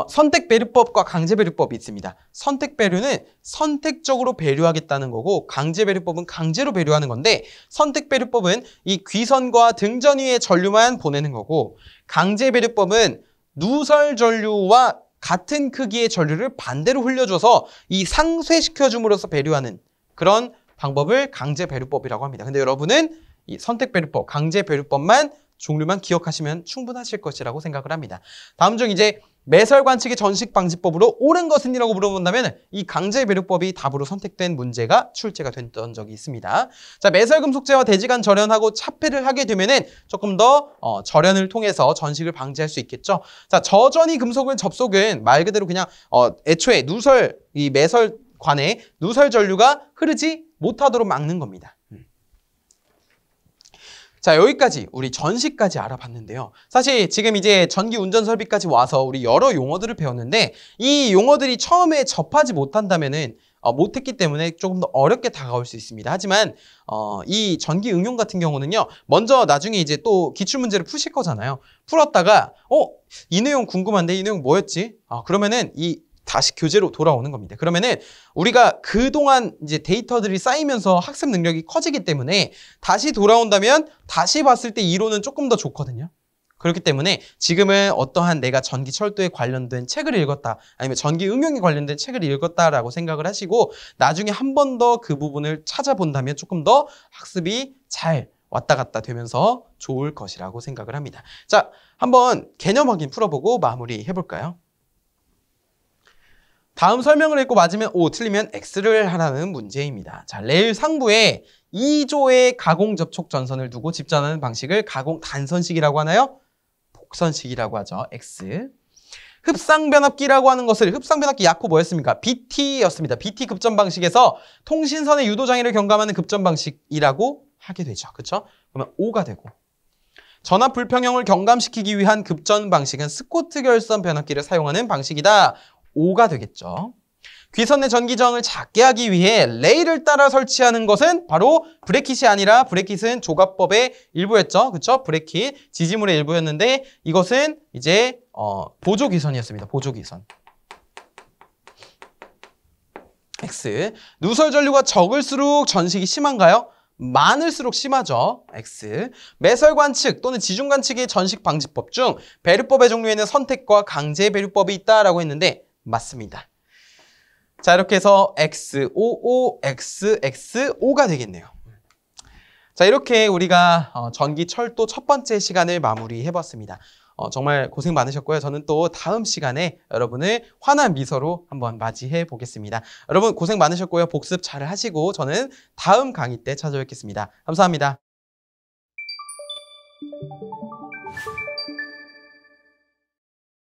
A: 선택 배류법과 강제 배류법이 있습니다. 선택 배류는 선택적으로 배류하겠다는 거고 강제 배류법은 강제로 배류하는 건데 선택 배류법은 이 귀선과 등전 위의 전류만 보내는 거고 강제 배류법은 누설 전류와 같은 크기의 전류를 반대로 흘려줘서 이 상쇄시켜 줌으로써 배류하는 그런 방법을 강제배류법이라고 합니다. 근데 여러분은 이 선택배류법, 강제배류법만 종류만 기억하시면 충분하실 것이라고 생각을 합니다. 다음 중 이제 매설관측의 전식방지법으로 옳은 것은 이라고 물어본다면 이 강제배류법이 답으로 선택된 문제가 출제가 됐던 적이 있습니다. 자, 매설금속재와 대지간 절연하고 차폐를 하게 되면은 조금 더 절연을 통해서 전식을 방지할 수 있겠죠. 자, 저전이 금속을 접속은 말 그대로 그냥 애초에 이 매설관에 누설 전류가 흐르지 못하도록 막는 겁니다. 자, 여기까지 우리 전시까지 알아봤는데요. 사실 지금 이제 전기 운전 설비까지 와서 우리 여러 용어들을 배웠는데 이 용어들이 처음에 접하지 못한다면은 못했기 때문에 조금 더 어렵게 다가올 수 있습니다. 하지만 이 전기 응용 같은 경우는요. 먼저 나중에 이제 또 기출문제를 푸실 거잖아요. 풀었다가 이 내용 궁금한데 이 내용 뭐였지? 그러면은 다시 교재로 돌아오는 겁니다. 그러면은 우리가 그동안 이제 데이터들이 쌓이면서 학습 능력이 커지기 때문에 다시 돌아온다면 다시 봤을 때 이론은 조금 더 좋거든요. 그렇기 때문에 지금은 어떠한 내가 전기 철도에 관련된 책을 읽었다, 아니면 전기 응용에 관련된 책을 읽었다라고 생각을 하시고 나중에 한 번 더 그 부분을 찾아본다면 조금 더 학습이 잘 왔다 갔다 되면서 좋을 것이라고 생각을 합니다. 자, 한번 개념 확인 풀어보고 마무리 해볼까요? 다음 설명을 읽고 맞으면 O, 틀리면 X를 하라는 문제입니다. 자, 레일 상부에 2조의 가공 접촉 전선을 두고 집전하는 방식을 가공 단선식이라고 하나요? 복선식이라고 하죠. X. 흡상변압기라고 하는 것을 흡상변압기 약호 뭐였습니까? BT였습니다. BT 급전 방식에서 통신선의 유도장애를 경감하는 급전 방식이라고 하게 되죠. 그렇죠? 그러면 O가 되고. 전압 불평형을 경감시키기 위한 급전 방식은 스코트 결선 변압기를 사용하는 방식이다. 5가 되겠죠. 귀선 내 전기 저항을 작게 하기 위해 레일을 따라 설치하는 것은 바로 브래킷이 아니라 브래킷은 조갑법의 일부였죠. 그렇죠? 브래킷, 지지물의 일부였는데 이것은 이제 보조 귀선이었습니다. 보조 귀선. X. 누설 전류가 적을수록 전식이 심한가요? 많을수록 심하죠. X. 매설관측 또는 지중관측의 전식 방지법 중 배류법의 종류에는 선택과 강제 배류법이 있다라고 했는데 맞습니다. 자, 이렇게 해서 XOO, XXO가 되겠네요. 자, 이렇게 우리가 전기 철도 첫 번째 시간을 마무리해봤습니다. 정말 고생 많으셨고요. 저는 또 다음 시간에 여러분을 환한 미소로 한번 맞이해 보겠습니다. 여러분 고생 많으셨고요. 복습 잘 하시고 저는 다음 강의 때 찾아뵙겠습니다. 감사합니다.